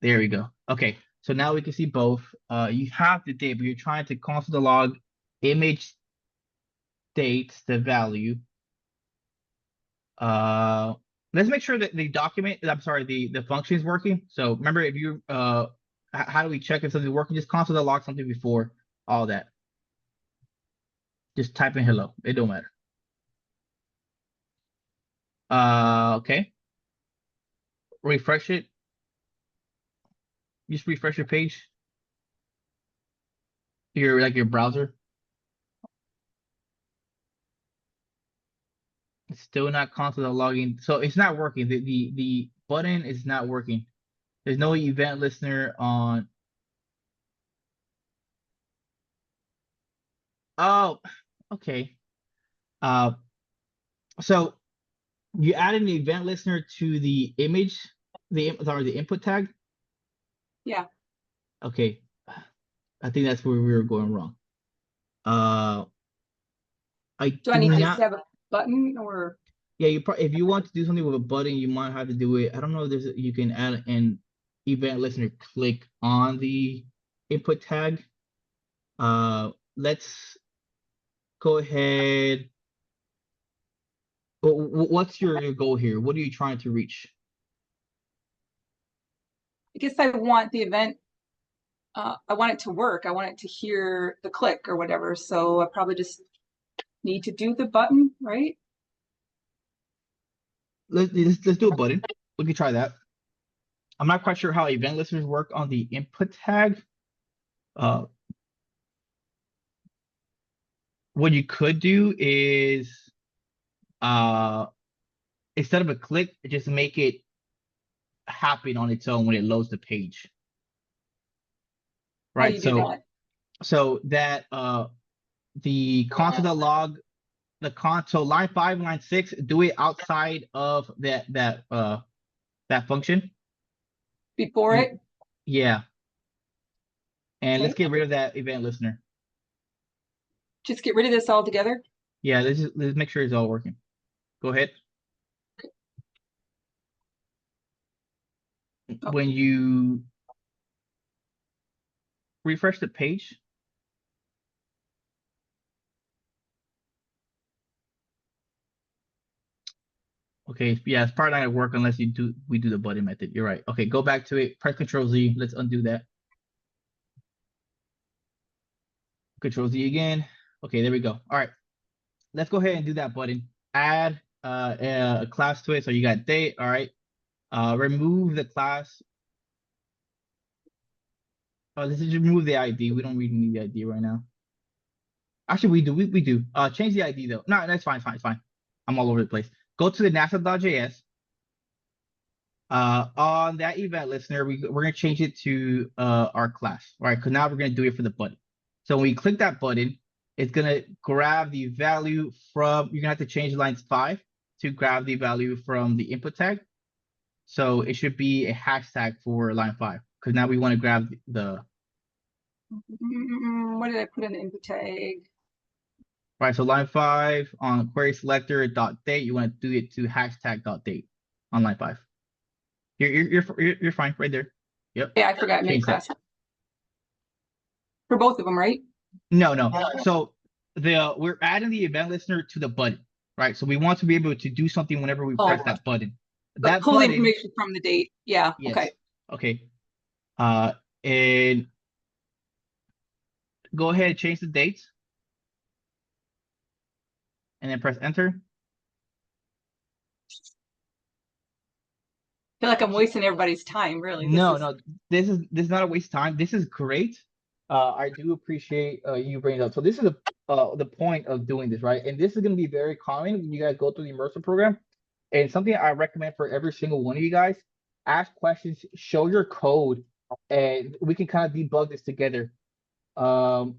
There we go. Okay, So now we can see both. You have the date, but you're trying to console the log image date, the value. Let's make sure that the document, I'm sorry, the function is working. So remember, if you how do we check if something's working? Just console the log something before all that. Just type in hello. It don't matter. Okay. Refresh it. Just refresh your page. Your browser. It's still not console logging. So it's not working. The button is not working. There's no event listener on. Oh, okay. So you added an event listener to the image, the input tag. Yeah. Okay, I think that's where we were going wrong. I Do I need to not. have a button or? Yeah, if you want to do something with a button, you might have to do it. I don't know if you can add an event listener click on the input tag. Let's go ahead. What's your goal here? What are you trying to reach? I guess I want the event. I want it to work. I want it to hear the click or whatever. So I probably just need to do the button, right? Let's do a button. We can try that. I'm not quite sure how event listeners work on the input tag. What you could do is instead of a click, just make it happen on its own when it loads the page. How do Right. you do that? So that the console log, so line 5, line 6, do it outside of that function. Before it? Yeah. And let's Okay. get rid of that event listener. Just get rid of this altogether? Yeah, let's make sure it's all working. Go ahead. Oh. When you refresh the page, okay, yeah, it's probably not gonna work unless we do the button method. You're right. Okay, go back to it, press Control Z. Let's undo that. Control Z again. Okay, there we go. All right, let's go ahead and do that button. Add a class to it. So you got date. All right. Remove the class. Let's just remove the ID. We don't really need the ID right now. Actually, we do. We do. Change the ID though. No, that's fine. Fine. Fine. I'm all over the place. Go to the NASA.js. On that event listener, we're gonna change it to our class, right? Because now we're gonna do it for the button. So when we click that button, it's gonna grab the value from. You're gonna have to change lines 5 to grab the value from the input tag. So it should be a hashtag for line 5 because now we want to grab the. What did I put in the input tag? Right, so line 5 on query selector dot date, you want to do it to hashtag dot date on line 5. You're fine right there. Yep. Yeah, I forgot. Make class. For both of them, right? No. So we're adding the event listener to the button, right? So we want to be able to do something whenever we press that button. But That pull button, information from the date. Yeah. yes. Okay. Okay. And go ahead and change the dates. And then press enter. I feel like I'm wasting everybody's time, really. No, this is not a waste of time. This is great. I do appreciate you bringing it up. So this is the point of doing this, right? And this is going to be very common when you guys go through the immersive program. And something I recommend for every single one of you guys: ask questions, show your code, and we can kind of debug this together. And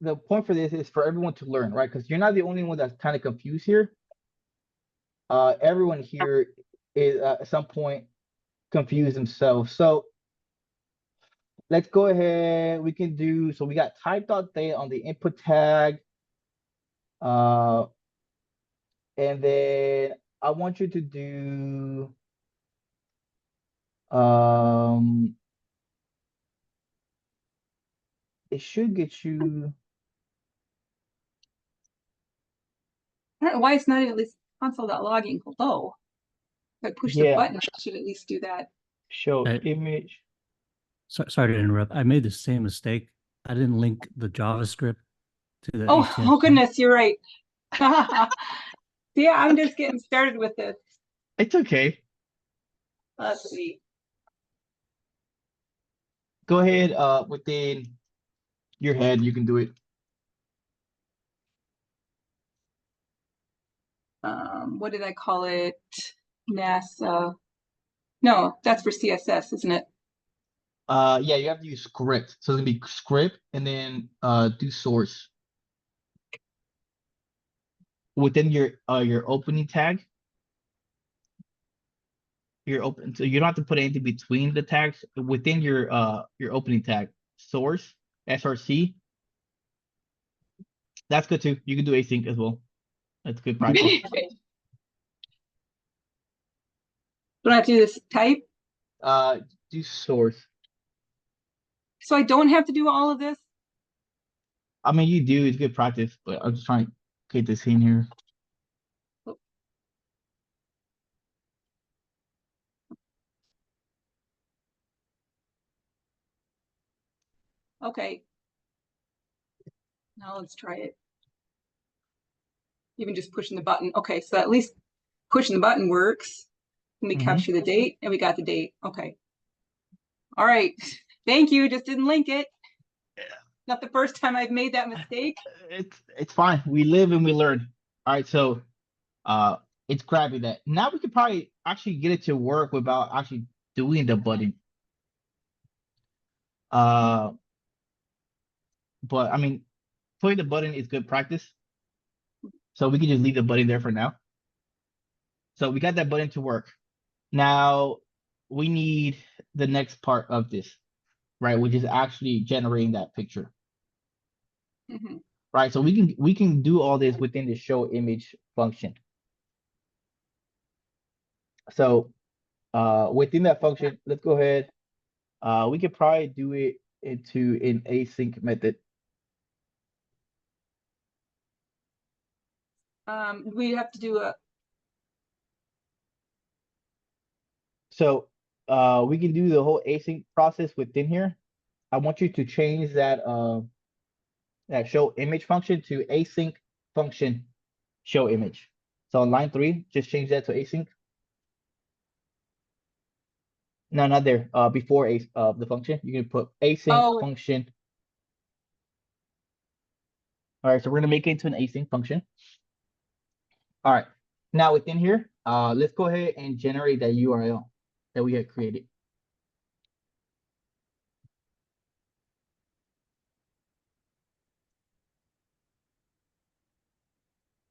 the point for this is for everyone to learn, right? Because you're not the only one that's kind of confused here. Everyone here is at some point confused themselves. So let's go ahead. We can do, so we got type.date on the input tag. And then I want you to do um it should get you I don't know why it's not at least console.logging hello. If I push the yeah, button, it should at least do that. show I- image. Sorry to interrupt. I made the same mistake. I didn't link the JavaScript to the Oh, HTML. oh goodness, you're right. Yeah, I'm just getting started with this. It's okay. Let's see. Go ahead, within your head, you can do it. What did I call it? NASA. No, that's for CSS, isn't it? Yeah, you have to use script. So it's gonna be script and then do source. Within your opening tag, your open so you don't have to put anything between the tags within your opening tag. Source, SRC. That's good too. You can do async as well. That's good practice. Okay. Don't I have to do this type? Do source. So I don't have to do all of this? I mean, you do. It's good practice, but I'm just trying to get this in here. Okay. Now let's try it. Even just pushing the button. Okay, so at least pushing the button works. Let me capture the date, and we got the date. Okay. All right. Thank you. Just didn't link it. Not the first time I've made that mistake. It's fine. We live and we learn. All right, so it's grabbing that. Now we could probably actually get it to work without actually doing the button. But I mean, putting the button is good practice. So we can just leave the button there for now. So we got that button to work. Now we need the next part of this, right? Which is actually generating that picture. Mhm. Right, so we can do all this within the show image function. So within that function, let's go ahead. We could probably do it into an async method. We have to do a So we can do the whole async process within here. I want you to change that show image function to async function show image. So on line 3, just change that to async. No, not there. Before the function, you can put async function. All right, so we're gonna make it into an async function. All right, now within here, let's go ahead and generate that URL that we had created.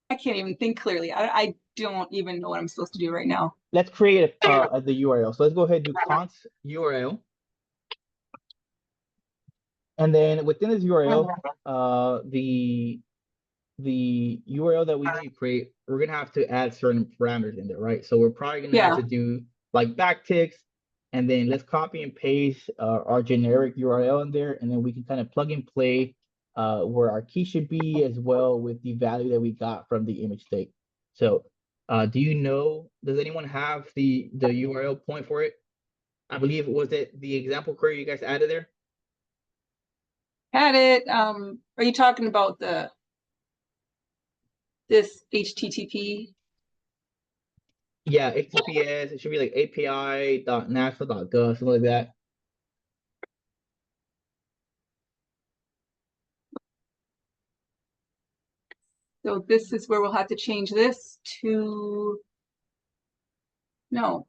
I can't even think clearly. I don't even know what I'm supposed to do right now. Let's create the URL. So let's go ahead and do const URL. And then within this URL, the URL that we need to create, we're gonna have to add certain parameters in there, right? So we're probably gonna have to do like backticks, and then let's copy and paste our generic URL in there, and then we can kind of plug and play where our key should be as well with the value that we got from the image state. So do you know, does anyone have the URL point for it? I believe, was it the example query you guys added there? Had it. Are you talking about this HTTP? Yeah, HTTPS, it should be like api.nasa.gov, something like that. So this is where we'll have to change this to, no.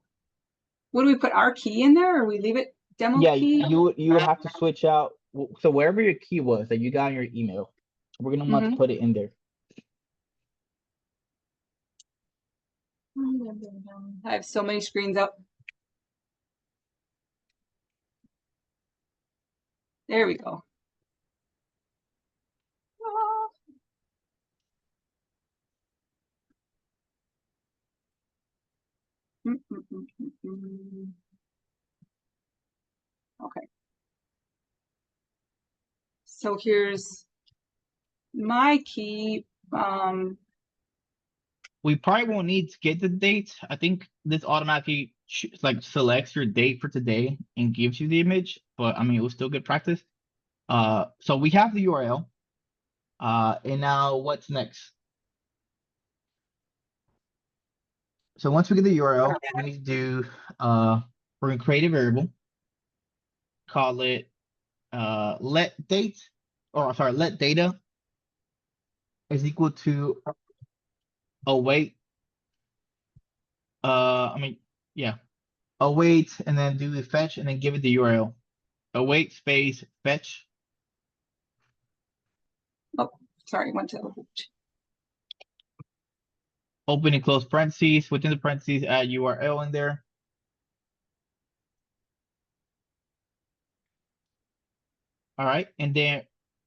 What do we put our key in there, or we leave it demo Yeah, key? you would have to switch out. So wherever your key was that you got in your email, we're gonna want to put it in there. I have so many screens up. There we go. Okay. So here's my key. We probably won't need to get the dates. I think this automatically like selects your date for today and gives you the image, but I mean, it was still good practice. So we have the URL. And now what's next? So once we get the URL, we need to do, we're gonna create a variable, call it, let date, or sorry, let data is equal to await, yeah, await, and then do the fetch, and then give it the URL. Await space fetch. Oh, sorry, went to. Open and close parentheses. Within the parentheses, add URL in there. All right, and then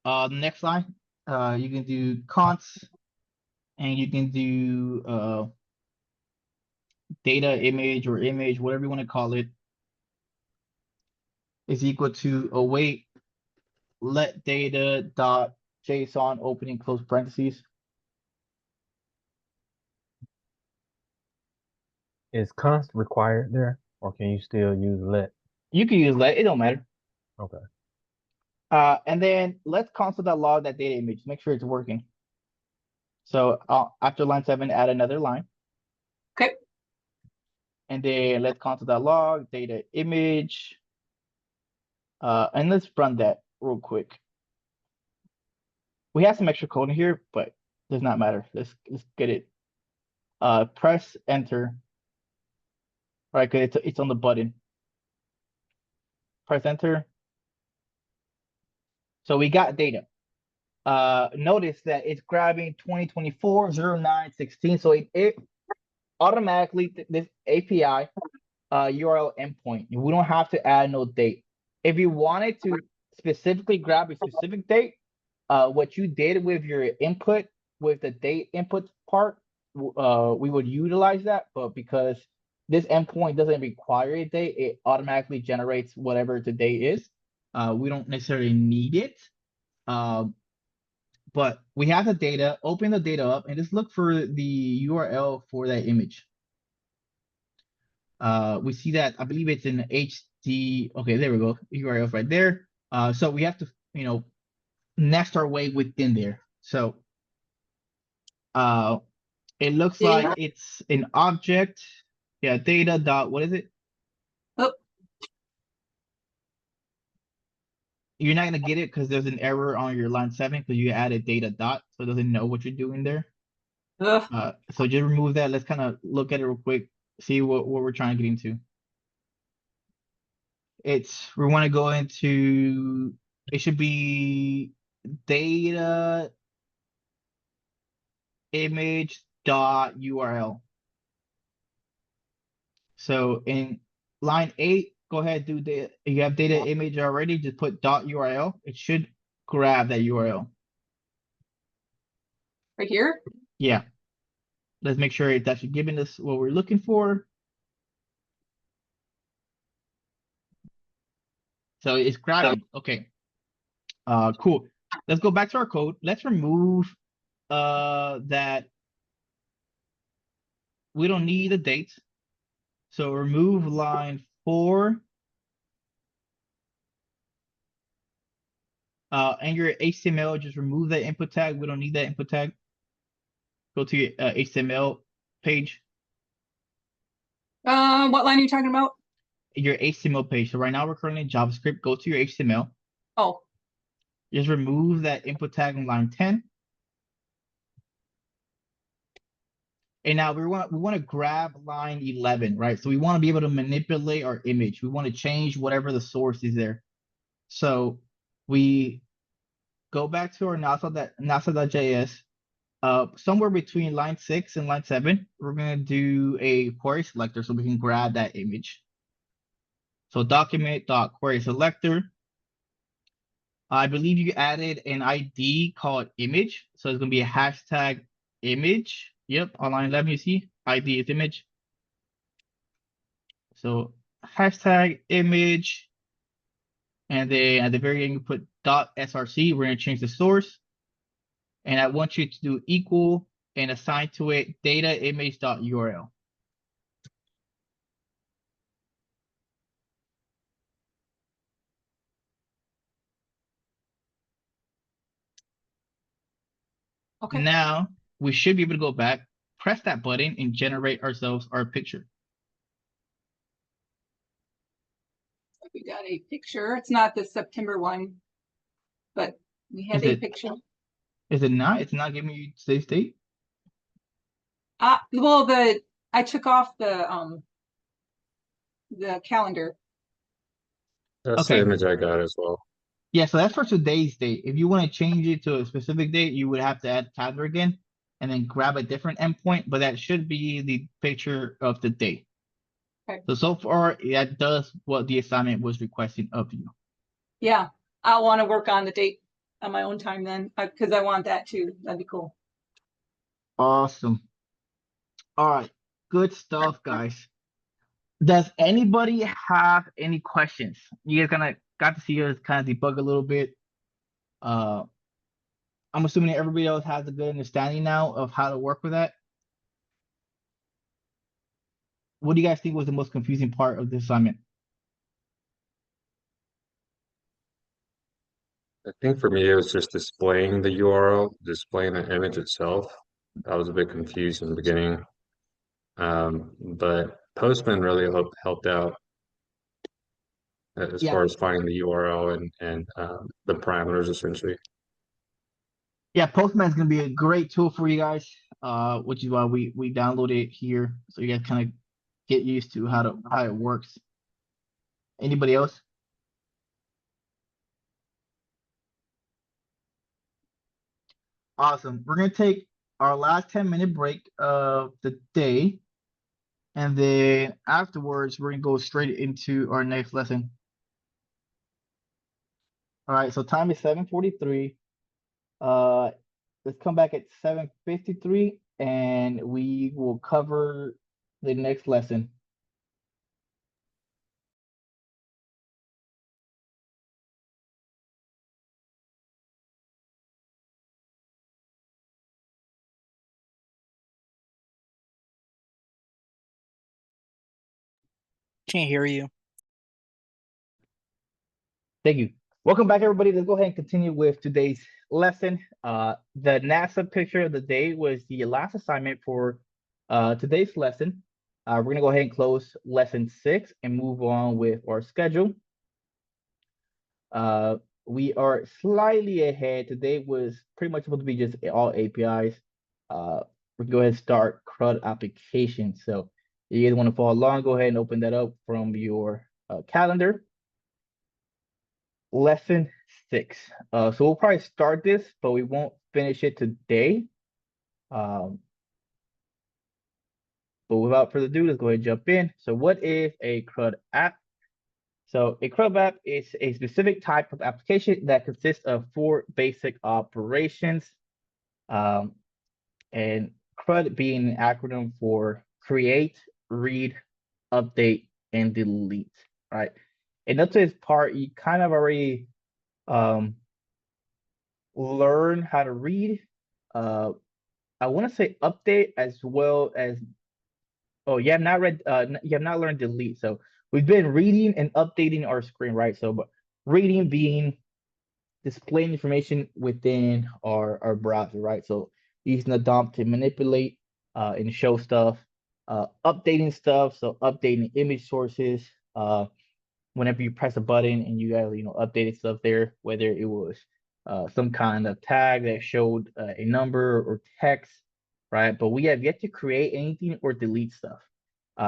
the next line, you can do const, and you can do data image or image, whatever you want to call it, is equal to await let data dot JSON open and close parentheses. Is const required there, or can you still use let? You can use let, it don't matter. Okay. And then let's console.log that data image, make sure it's working. So after line 7, add another line. Okay. And then let's console.log data image. And let's run that real quick. We have some extra code in here, but does not matter. Let's get it. Press enter. Right, because it's on the button. Press enter. So we got data. Notice that it's grabbing 2024-09-16. So it automatically, this API URL endpoint, we don't have to add no date. If you wanted to specifically grab a specific date, what you did with your input, with the date input part, we would utilize that, but because this endpoint doesn't require a date, it automatically generates whatever the date is. We don't necessarily need it. But we have the data, open the data up, and just look for the URL for that image. We see that, I believe it's in HD. Okay, there we go. URL right there. So we have to, nest our way within there. So it looks like it's an object. Yeah, data dot, what is it? Oh. You're not gonna get it because there's an error on your line 7 because you added data dot, so it doesn't know what you're doing there. So just remove that. Let's kind of look at it real quick, see what we're trying to get into. We want to go into, it should be data image dot URL. So in line 8, go ahead, do the, you have data image already, just put dot URL. It should grab that URL. Right here? Yeah. Let's make sure it's actually giving us what we're looking for. So it's grabbing. Okay. Cool. Let's go back to our code. Let's remove that we don't need a date. So remove line 4. And your HTML, just remove that input tag. We don't need that input tag. Go to your HTML page. What line are you talking about? Your HTML page. So right now we're currently in JavaScript. Go to your HTML. Oh. Just remove that input tag on line 10. And now we want to grab line 11, right? So we want to be able to manipulate our image. We want to change whatever the source is there. So we go back to our NASA.js. Somewhere between line 6 and line 7, we're gonna do a query selector so we can grab that image. So document.query selector. I believe you added an ID called image. So it's gonna be a hashtag image. Yep, on line 11 you see ID is image. So hashtag image, and then at the very end you put .src. We're gonna change the source, and I want you to do equal and assign to it data image.url. Okay, Now we should be able to go back, press that button, and generate ourselves our picture. we got a picture. It's not the September one, but we have Is a it- picture. Is it not? It's not giving you today's date? Well, I took off the calendar. That's Okay. the image I got as well. Yeah, so that's for today's date. If you want to change it to a specific date, you would have to add calendar again and then grab a different endpoint, but that should be the picture of the date. Okay. So far, that does what the assignment was requesting of you. Yeah, I want to work on the date on my own time then, because I want that too. That'd be cool. Awesome. All right, good stuff, guys. Does anybody have any questions? You guys kind of got to see us kind of debug a little bit. I'm assuming everybody else has a good understanding now of how to work with that. What do you guys think was the most confusing part of this assignment? I think for me, it was just displaying the URL, displaying the image itself. I was a bit confused in the beginning. But Postman really helped out as Yeah. far as finding the URL and the parameters essentially. Yeah, Postman is gonna be a great tool for you guys, which is why we download it here, so you guys kind of get used to how it works. Anybody else? Awesome. We're gonna take our last 10-minute break of the day, and then afterwards we're gonna go straight into our next lesson. All right, so time is 7:43. Let's come back at 7:53 and we will cover the next lesson. Can't hear you. Thank you. Welcome back, everybody. Let's go ahead and continue with today's lesson. The NASA picture of the day was the last assignment for today's lesson. We're gonna go ahead and close lesson 6 and move on with our schedule. We are slightly ahead. Today was pretty much supposed to be just all APIs. We can go ahead and start CRUD application. So if you guys want to follow along, go ahead and open that up from your calendar. Lesson 6. So we'll probably start this, but we won't finish it today. But without further ado, let's go ahead and jump in. So what is a CRUD app? So a CRUD app is a specific type of application that consists of 4 basic operations. And CRUD being an acronym for create, read, update, and delete, right? And up to this part, you kind of already learn how to read. I want to say update as well as, oh, you have not learned delete. So we've been reading and updating our screen, right? So but reading being displaying information within our browser, right? So using the DOM to manipulate and show stuff, updating stuff, so updating image sources, whenever you press a button and you guys updated stuff there, whether it was some kind of tag that showed a number or text, right? But we have yet to create anything or delete stuff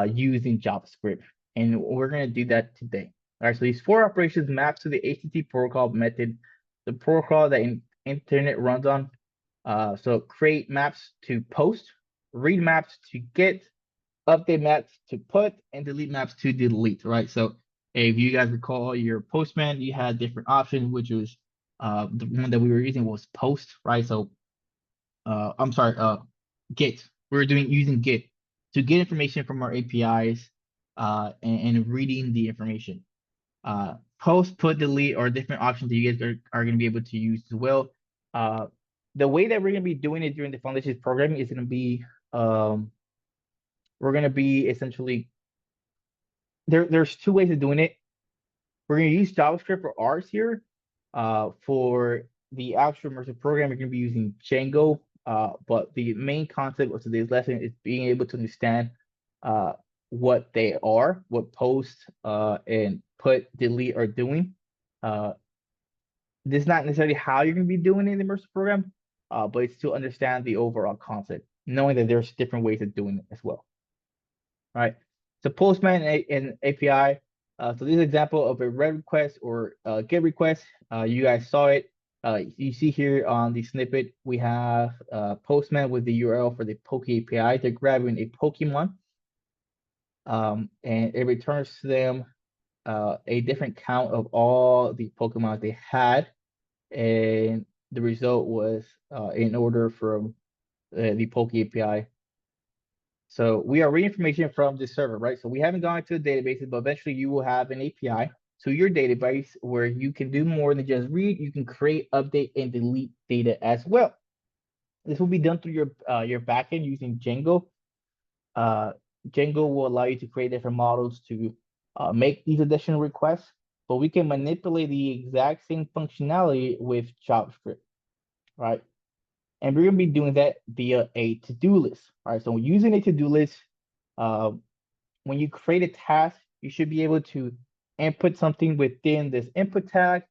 using JavaScript, and we're gonna do that today. All right, so these 4 operations map to the HTTP protocol method, the protocol that internet runs on. So create maps to post, read maps to get, update maps to put, and delete maps to delete, right? So if you guys recall your Postman, you had different options, which was the one that we were using was post, right? So I'm sorry, get. We were using get to get information from our APIs and reading the information. Post, put, delete are different options that you guys are going to be able to use as well. The way that we're going to be doing it during the foundations programming is going to be, we're going to be essentially, there's two ways of doing it. We're going to use JavaScript for ours here. For the actual immersive program, we're going to be using Django. But the main concept of today's lesson is being able to understand what they are, what post and put, delete are doing. This is not necessarily how you're going to be doing it in the immersive program, but it's to understand the overall concept, knowing that there's different ways of doing it as well. All right. So Postman and API. So this is an example of a read request or get request. You guys saw it. You see here on the snippet, we have Postman with the URL for the Poke API. They're grabbing a Pokemon, and it returns to them a different count of all the Pokemon they had, and the result was in order from the Poke API. So we are reading information from the server, right? So we haven't gone to the databases, but eventually you will have an API to your database where you can do more than just read. You can create, update, and delete data as well. This will be done through your backend using Django. Django will allow you to create different models to make these additional requests, but we can manipulate the exact same functionality with JavaScript, right? And we're going to be doing that via a to-do list. All right, so using a to-do list, when you create a task, you should be able to input something within this input tag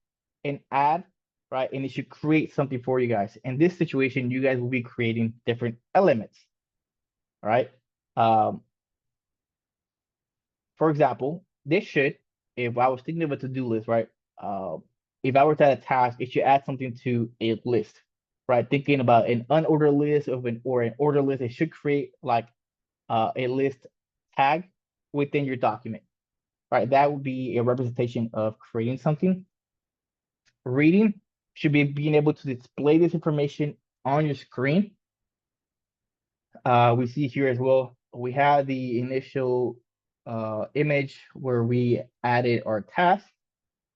and add, right? And it should create something for you guys. In this situation, you guys will be creating different elements, all right? For example, this should, if I was thinking of a to-do list, right? If I were to add a task, it should add something to a list, right? Thinking about an unordered list or an order list, it should create like a list tag within your document, right? That would be a representation of creating something. Reading should be being able to display this information on your screen. We see here as well, we have the initial image where we added our task,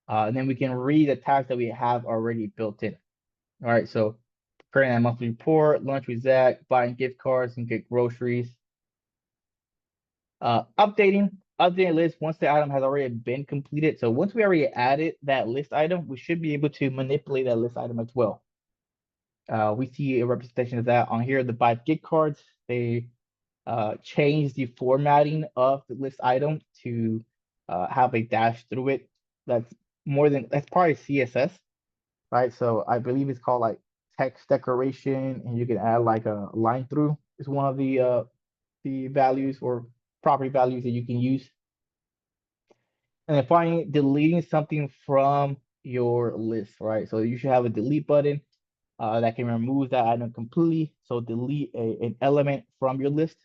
and then we can read the task that we have already built in. All right, so preparing a monthly report, lunch with Zach, buying gift cards and get groceries. Updating list once the item has already been completed. So once we already added that list item, we should be able to manipulate that list item as well. We see a representation of that on here. The buy gift cards, they change the formatting of the list item to have a dash through it. That's probably CSS, right? So I believe it's called like text decoration, and you can add like a line through is one of the values or property values that you can use. And then finally, deleting something from your list, right? So you should have a delete button that can remove that item completely. So delete an element from your list.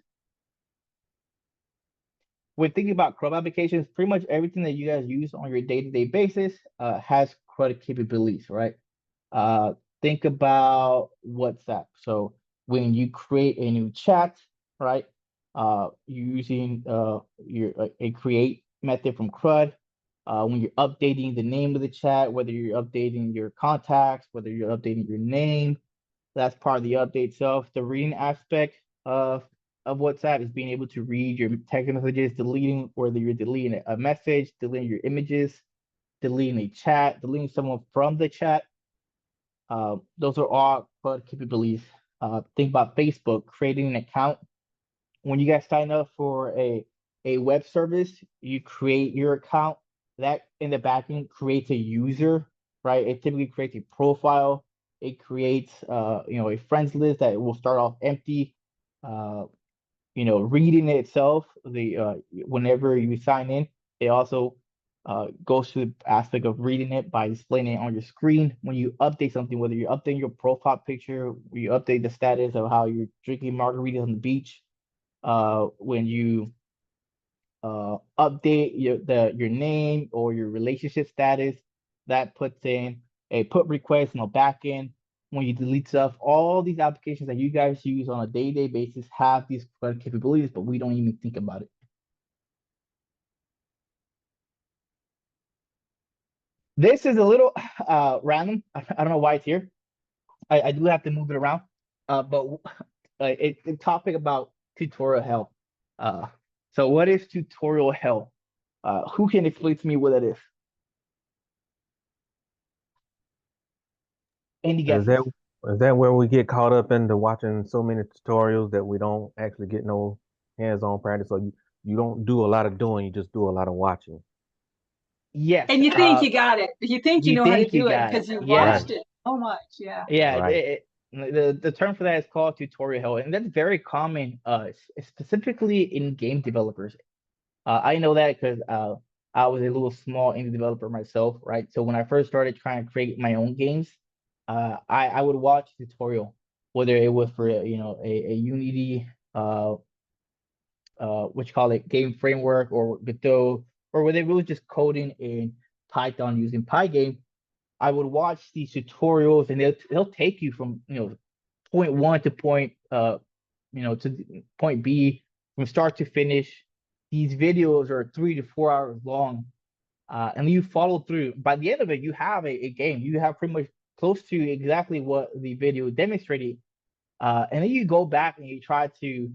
When thinking about Crud applications, pretty much everything that you guys use on your day-to-day basis has Crud capabilities, right? Think about WhatsApp. So when you create a new chat, right? Using a create method from Crud. When you're updating the name of the chat, whether you're updating your contacts, whether you're updating your name, that's part of the update itself. The reading aspect of WhatsApp is being able to read your text messages, deleting, whether you're deleting a message, deleting your images, deleting a chat, deleting someone from the chat. Those are all Crud capabilities. Think about Facebook, creating an account. When you guys sign up for a web service, you create your account. That in the backend creates a user, right? It typically creates a profile. It creates a friends list that will start off empty. Reading it itself, whenever you sign in, it also goes to the aspect of reading it by displaying it on your screen. When you update something, whether you're updating your profile picture, you update the status of how you're drinking margaritas on the beach, when you update your name or your relationship status, that puts in a put request on the back end. When you delete stuff, all these applications that you guys use on a day-to-day basis have these capabilities, but we don't even think about it. This is a little random. I don't know why it's here. I do have to move it around. But it's a topic about tutorial hell. Uh, so what is tutorial hell? Who can explain to me what that is? Any Is guesses? that is that where we get caught up into watching so many tutorials that we don't actually get no hands-on practice? So you don't do a lot of doing, you just do a lot of watching. Yes. And you think you got it. You think you You know how to think you do it got it. because you Yeah. watched it so much. Yeah. Yeah. Right. The term for that is called tutorial hell, and that's very common, specifically in game developers. I know that because I was a little small indie developer myself, right? So when I first started trying to create my own games, I would watch tutorial, whether it was for a Unity what you call it, game framework, or Godot, or whether it was just coding in Python using Pygame. I would watch these tutorials, and they'll take you from point one to point to point B from start to finish. These videos are 3 to 4 hours long, and you follow through. By the end of it, you have a game. You have pretty much close to exactly what the video demonstrated, and then you go back and you try to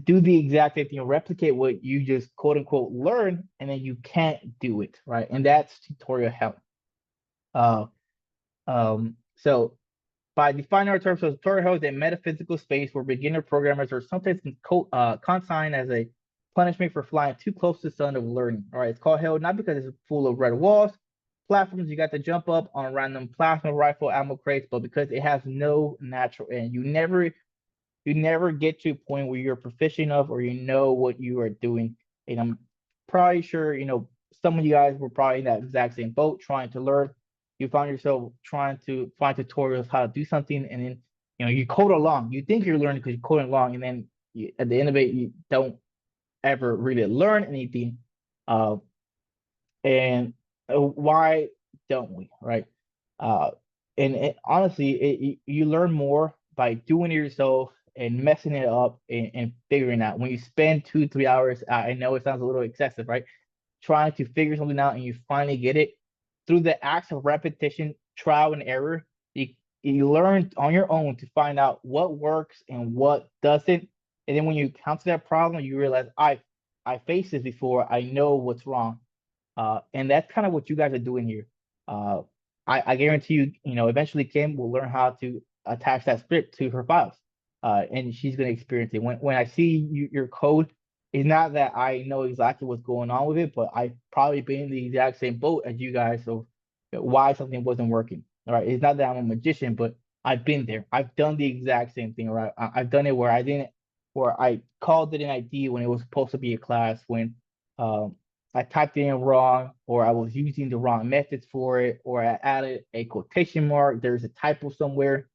do the exact same thing, replicate what you just quote unquote learn, and then you can't do it, right? And that's tutorial hell. So by defining our terms, so tutorial hell is a metaphysical space where beginner programmers are sometimes consigned as a punishment for flying too close to the sun of learning. All right, it's called hell not because it's full of red walls, platforms you got to jump up on random plasma rifle ammo crates, but because it has no natural end. You never get to a point where you're proficient enough or you know what you are doing. And I'm probably sure, some of you guys were probably in that exact same boat trying to learn. You found yourself trying to find tutorials how to do something, and then you code along. You think you're learning because you're coding along, and then at the end of it, you don't ever really learn anything. Uh, and why don't we, right? Uh, and honestly, you learn more by doing it yourself and messing it up and figuring out. When you spend 2 3 hours, I know it sounds a little excessive, right? Trying to figure something out and you finally get it through the acts of repetition, trial and error. You learn on your own to find out what works and what doesn't. And then when you encounter that problem, you realize I faced this before. I know what's wrong. And that's kind of what you guys are doing here. Uh, I guarantee eventually Kim will learn how to attach that script to her files, and she's going to experience it. When I see your code, it's not that I know exactly what's going on with it, but I've probably been in the exact same boat as you guys of why something wasn't working. All right, it's not that I'm a magician, but I've been there. I've done the exact same thing. Right, I've done it where I called it an ID when it was supposed to be a class, when um, I typed it in wrong, or I was using the wrong methods for it, or I added a quotation mark. There's a typo somewhere.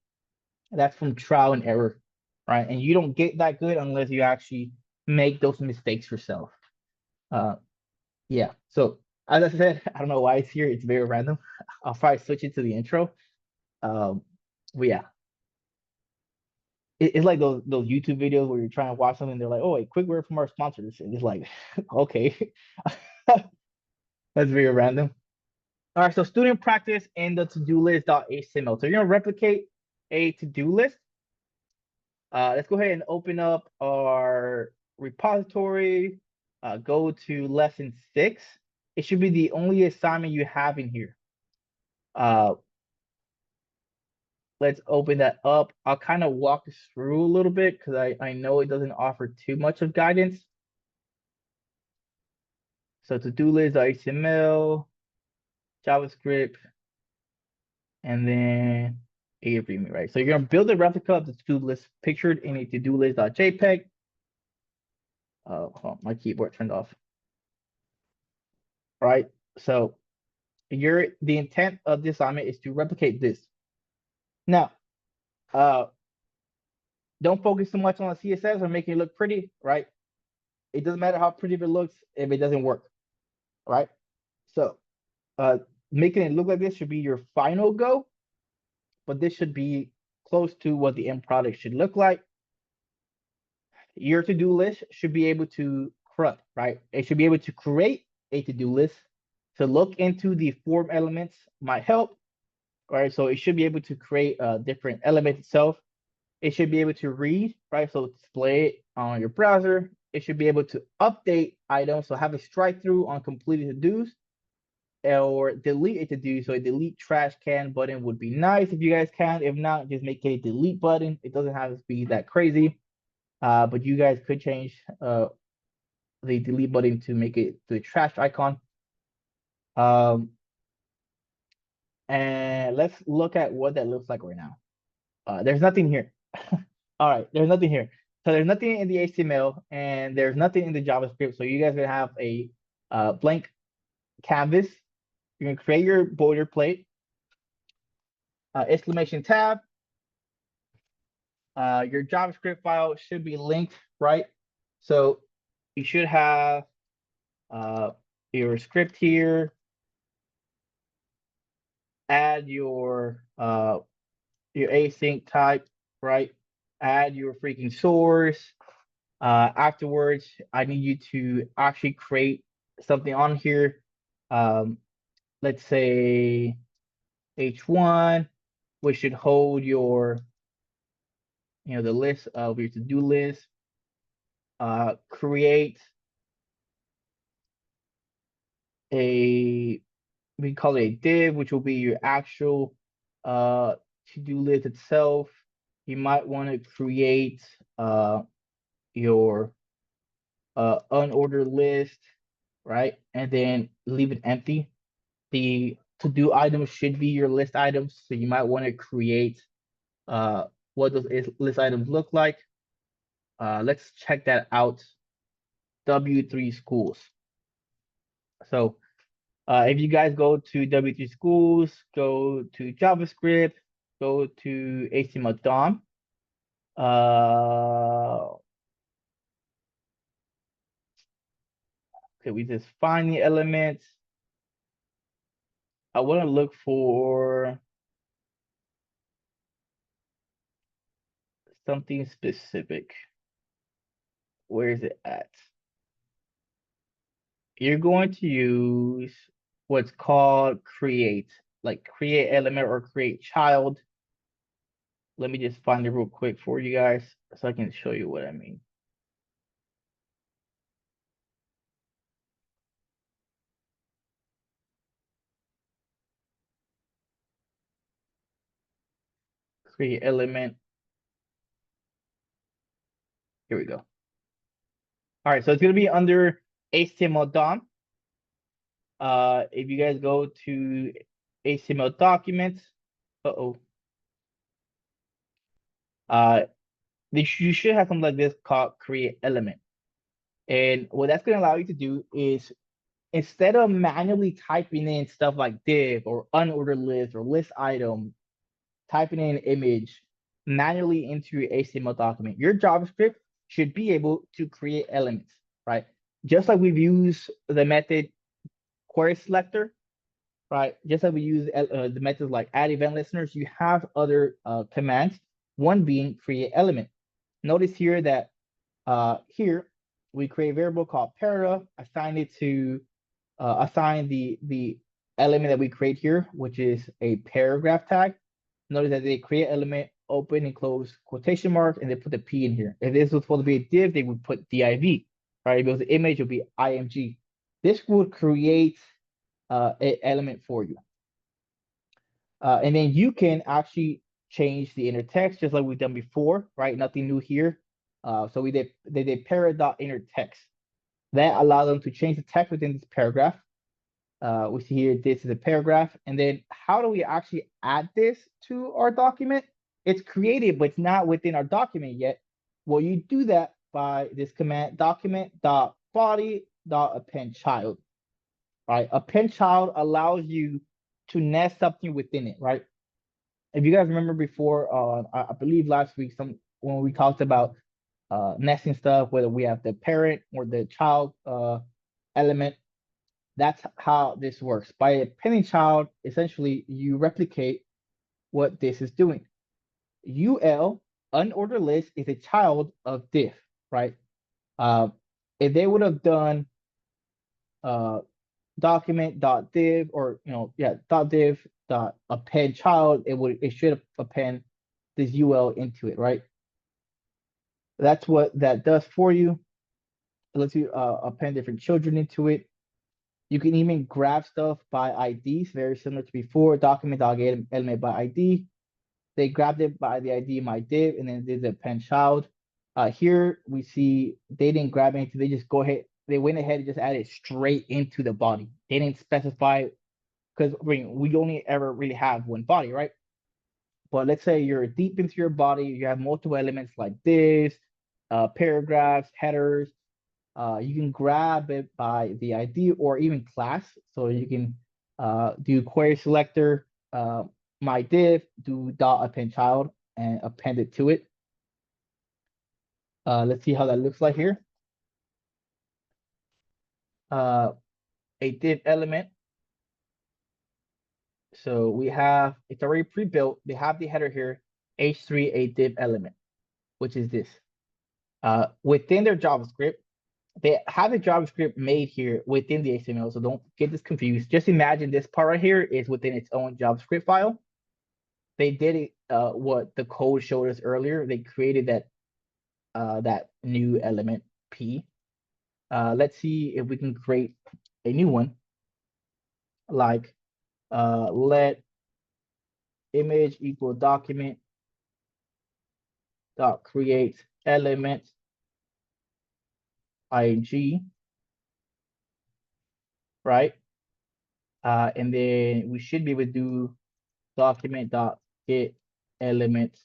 That's from trial and error, right? And you don't get that good unless you actually make those mistakes yourself. Uh, yeah. So as I said, I don't know why it's here. It's very random. I'll probably switch it to the intro. Um, but yeah, it's like those YouTube videos where you're trying to watch something. They're like, "Oh, a quick word from our sponsors." And it's like, okay, that's very random. All right, so student practice in the to-do list.html. So you're gonna replicate a to-do list. Let's go ahead and open up our repository. Go to lesson 6. It should be the only assignment you have in here. Let's open that up. I'll kind of walk us through a little bit because I know it doesn't offer too much of guidance. So to-do list.html, JavaScript, and then a readme, right? So you're gonna build a replica of the to-do list pictured in a to-do list.jpg. Oh, my keyboard turned off. All right. So the intent of this assignment is to replicate this. Now, don't focus too much on the CSS or making it look pretty, right? It doesn't matter how pretty it looks if it doesn't work, right? So making it look like this should be your final go, but this should be close to what the end product should look like. Your to-do list should be able to CRUD, right? It should be able to create a to-do list, to look into the form elements might help. Right, so it should be able to create a different element itself. It should be able to read, right? So display it on your browser. It should be able to update items, so have a strike through on completed to-dos, or delete a to-do. So a delete trash can button would be nice if you guys can. If not, just make a delete button. It doesn't have to be that crazy, but you guys could change the delete button to make it the trash icon. And let's look at what that looks like right now. There's nothing here. All right, there's nothing here. So there's nothing in the HTML and there's nothing in the JavaScript. So you guys gonna have a blank canvas. You're gonna create your boilerplate, exclamation tab. Your JavaScript file should be linked, right? So you should have your script here. Add your async type, right? Add your freaking source. Afterwards, I need you to actually create something on here. Let's say H1, which should hold your, the list of your to-do list. Create we call it a div, which will be your actual to-do list itself. You might want to create your unordered list, right? And then leave it empty. The to-do items should be your list items. So you might want to create what those list items look like. Let's check that out. W3 schools. So if you guys go to W3 schools, go to JavaScript, go to HTML DOM. Okay, we just find the elements. I want to look for something specific. Where is it at? You're going to use what's called create, like create element or create child. Let me just find it real quick for you guys so I can show you what I mean. Create element. Here we go. All right, so it's gonna be under HTML DOM. If you guys go to HTML documents, you should have something like this called create element. And what that's gonna allow you to do is instead of manually typing in stuff like div or unordered list or list item, typing in an image manually into your HTML document, your JavaScript should be able to create elements, right? Just like we've used the method query selector, right? Just like we use the methods like add event listeners, you have other commands, one being create element. Notice here that here we create a variable called para, assign it to assign the element that we create here, which is a paragraph tag. Notice that they create element, open and close quotation marks, and they put the P in here. If this was supposed to be a div, they would put div. Right? If it was an image, it would be img. This would create an element for you. And then you can actually change the inner text just like we've done before, right? Nothing new here. So they did para.inner text. That allows them to change the text within this paragraph. We see here, this is a paragraph. And then how do we actually add this to our document? It's created, but it's not within our document yet. Well, you do that by this command document.body.append child. Right? Append child allows you to nest something within it, right? If you guys remember before, I believe last week, when we talked about nesting stuff, whether we have the parent or the child element, that's how this works. By appending child, essentially you replicate what this is doing. UL, unordered list, is a child of div, right? If they would have done document.div, or .div dot append child, it should append this UL into it, right? That's what that does for you. It lets you append different children into it. You can even grab stuff by IDs, very similar to before. Document.get element by ID. They grabbed it by the ID my div, and then did the append child. Here we see they didn't grab anything. They just they went ahead and just added straight into the body. They didn't specify, because we only ever really have one body, right? But let's say you're deep into your body, you have multiple elements like this, paragraphs, headers. You can grab it by the ID or even class. So you can do query selector, my div, do dot append child, and append it to it. Let's see how that looks like here. A div element. So we have, it's already pre-built. They have the header here, h3 a div element, which is this. Within their JavaScript, they have the JavaScript made here within the HTML, so don't get this confused. Just imagine this part right here is within its own JavaScript file. They did it, what the code showed us earlier. They created that new element P. Let's see if we can create a new one, like let image equal document dot create element ing, right? And then we should be able to do document dot get element,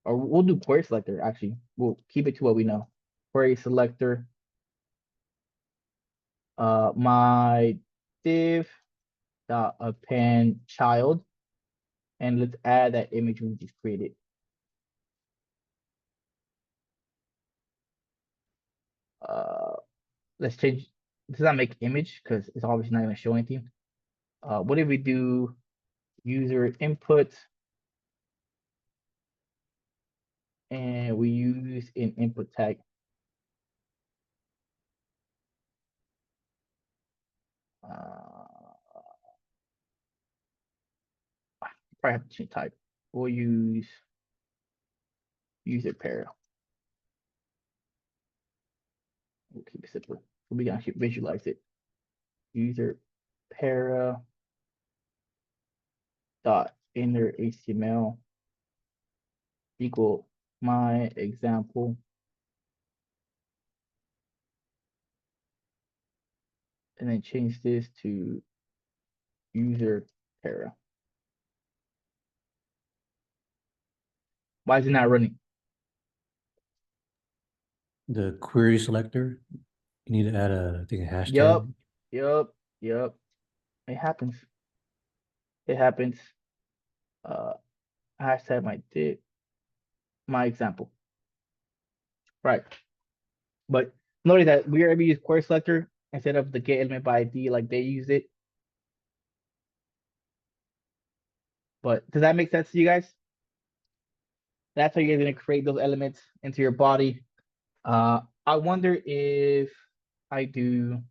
or we'll do query selector. Actually, we'll keep it to what we know. Query selector, my div dot append child, and let's add that image we just created. Let's change. Does not make image because it's obviously not going to show anything. What if we do user input, and we use an input tag? Probably have to change type. We'll use user pair. We'll keep it simple. We can actually visualize it. User para dot inner HTML equal my example, and then change this to user para. Why is it not running? The query selector, you need to add I think a hashtag. Yep. It happens. Hashtag my example. Right. But notice that we are able to use query selector instead of the get element by ID like they use it. But does that make sense to you guys? That's how you're going to create those elements into your body. I wonder if I do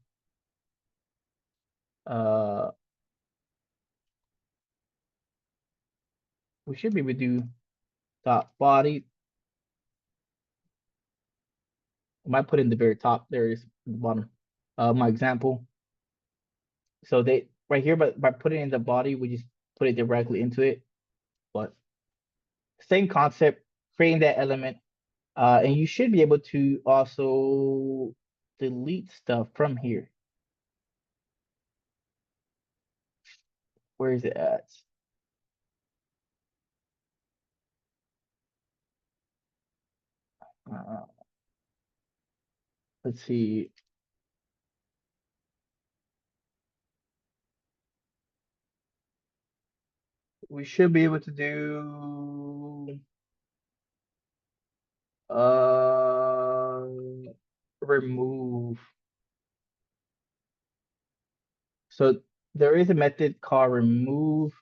we should be able to do dot body. I might put it in the very top. There it is at the bottom. My example. So they right here, but by putting it in the body, we just put it directly into it. But same concept, creating that element. And you should be able to also delete stuff from here. Where is it at? Let's see. We should be able to do remove. So there is a method called remove.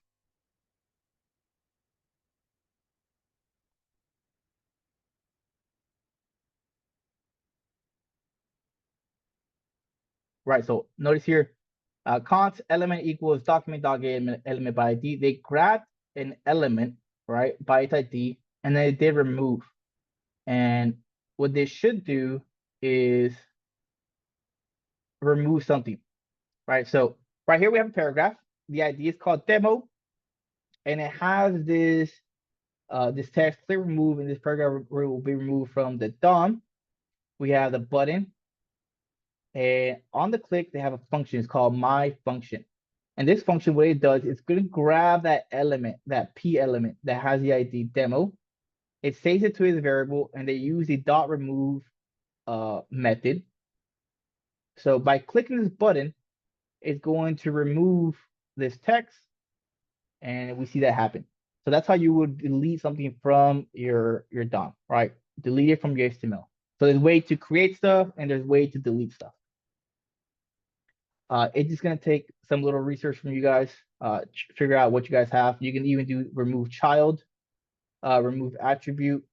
Right, so notice here, Const element equals document.get element by ID. They grabbed an element, right, by its ID, and then they did remove. And what they should do is remove something, right? So right here we have a paragraph. The ID is called demo, and it has this this text clear remove, and this paragraph will be removed from the DOM. We have the button, and on the click they have a function. It's called my function, and this function, what it does, it's going to grab that element, that p element that has the ID demo. It saves it to its variable, and they use the dot remove method. So by clicking this button, it's going to remove this text, and we see that happen. So that's how you would delete something from your DOM, right? Delete it from your HTML. So there's a way to create stuff, and there's a way to delete stuff. It's just gonna take some little research from you guys. Figure out what you guys have. You can even do remove child, remove attribute.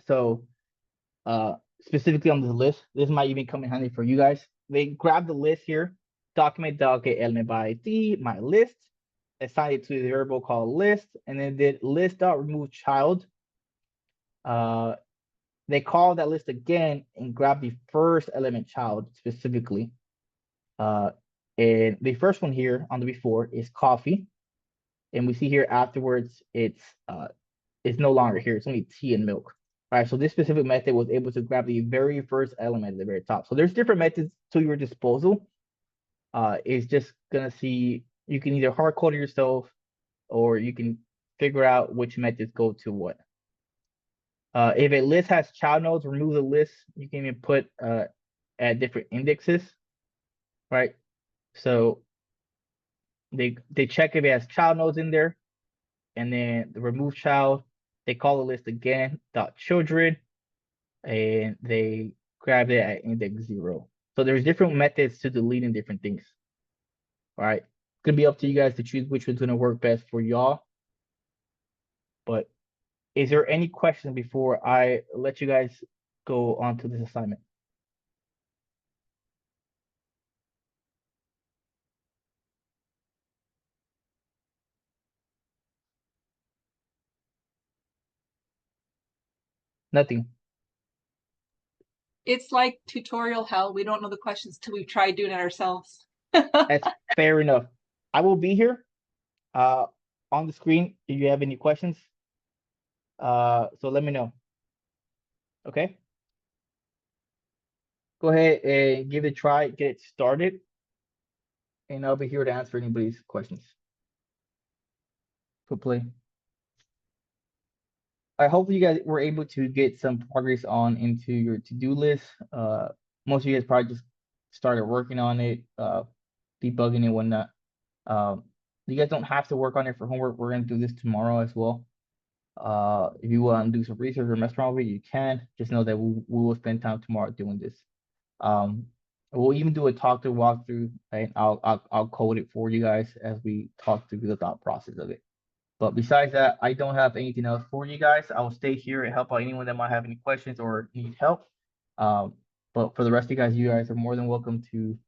So specifically on this list, this might even come in handy for you guys. They grab the list here, document.get element by ID, my list, assign it to the variable called list, and then did list.remove child. They call that list again and grab the first element child specifically. And the first one here on the before is coffee. And we see here afterwards, it's no longer here. It's only tea and milk. All right, so this specific method was able to grab the very first element at the very top. So there's different methods to your disposal. It's just gonna see, you can either hard code it yourself, or you can figure out which methods go to what. If a list has child nodes, remove the list. You can even put at different indexes, right? So they check if it has child nodes in there, and then the remove child, they call the list again, dot children, and they grab it at index 0. So there's different methods to deleting different things. All right, it's gonna be up to you guys to choose which one's gonna work best for y'all. But is there any questions before I let you guys go on to this assignment? Nothing. It's like tutorial hell. We don't know the questions till we've tried doing it ourselves. That's fair enough. I will be here on the screen if you have any questions. So let me know. Okay. Go ahead and give it a try, get it started, and I'll be here to answer anybody's questions. Put play. I hope you guys were able to get some progress on into your to-do list. Most of you guys probably just started working on it, debugging and whatnot. You guys don't have to work on it for homework. We're gonna do this tomorrow as well. If you want to do some research or mess around with it, you can. Just know that we will spend time tomorrow doing this. We'll even do a talk to walkthrough, and I'll code it for you guys as we talk through the thought process of it. But besides that, I don't have anything else for you guys. I will stay here and help out anyone that might have any questions or need help. But for the rest of you guys are more than welcome to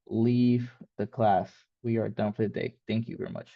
leave the class. We are done for the day. Thank you very much.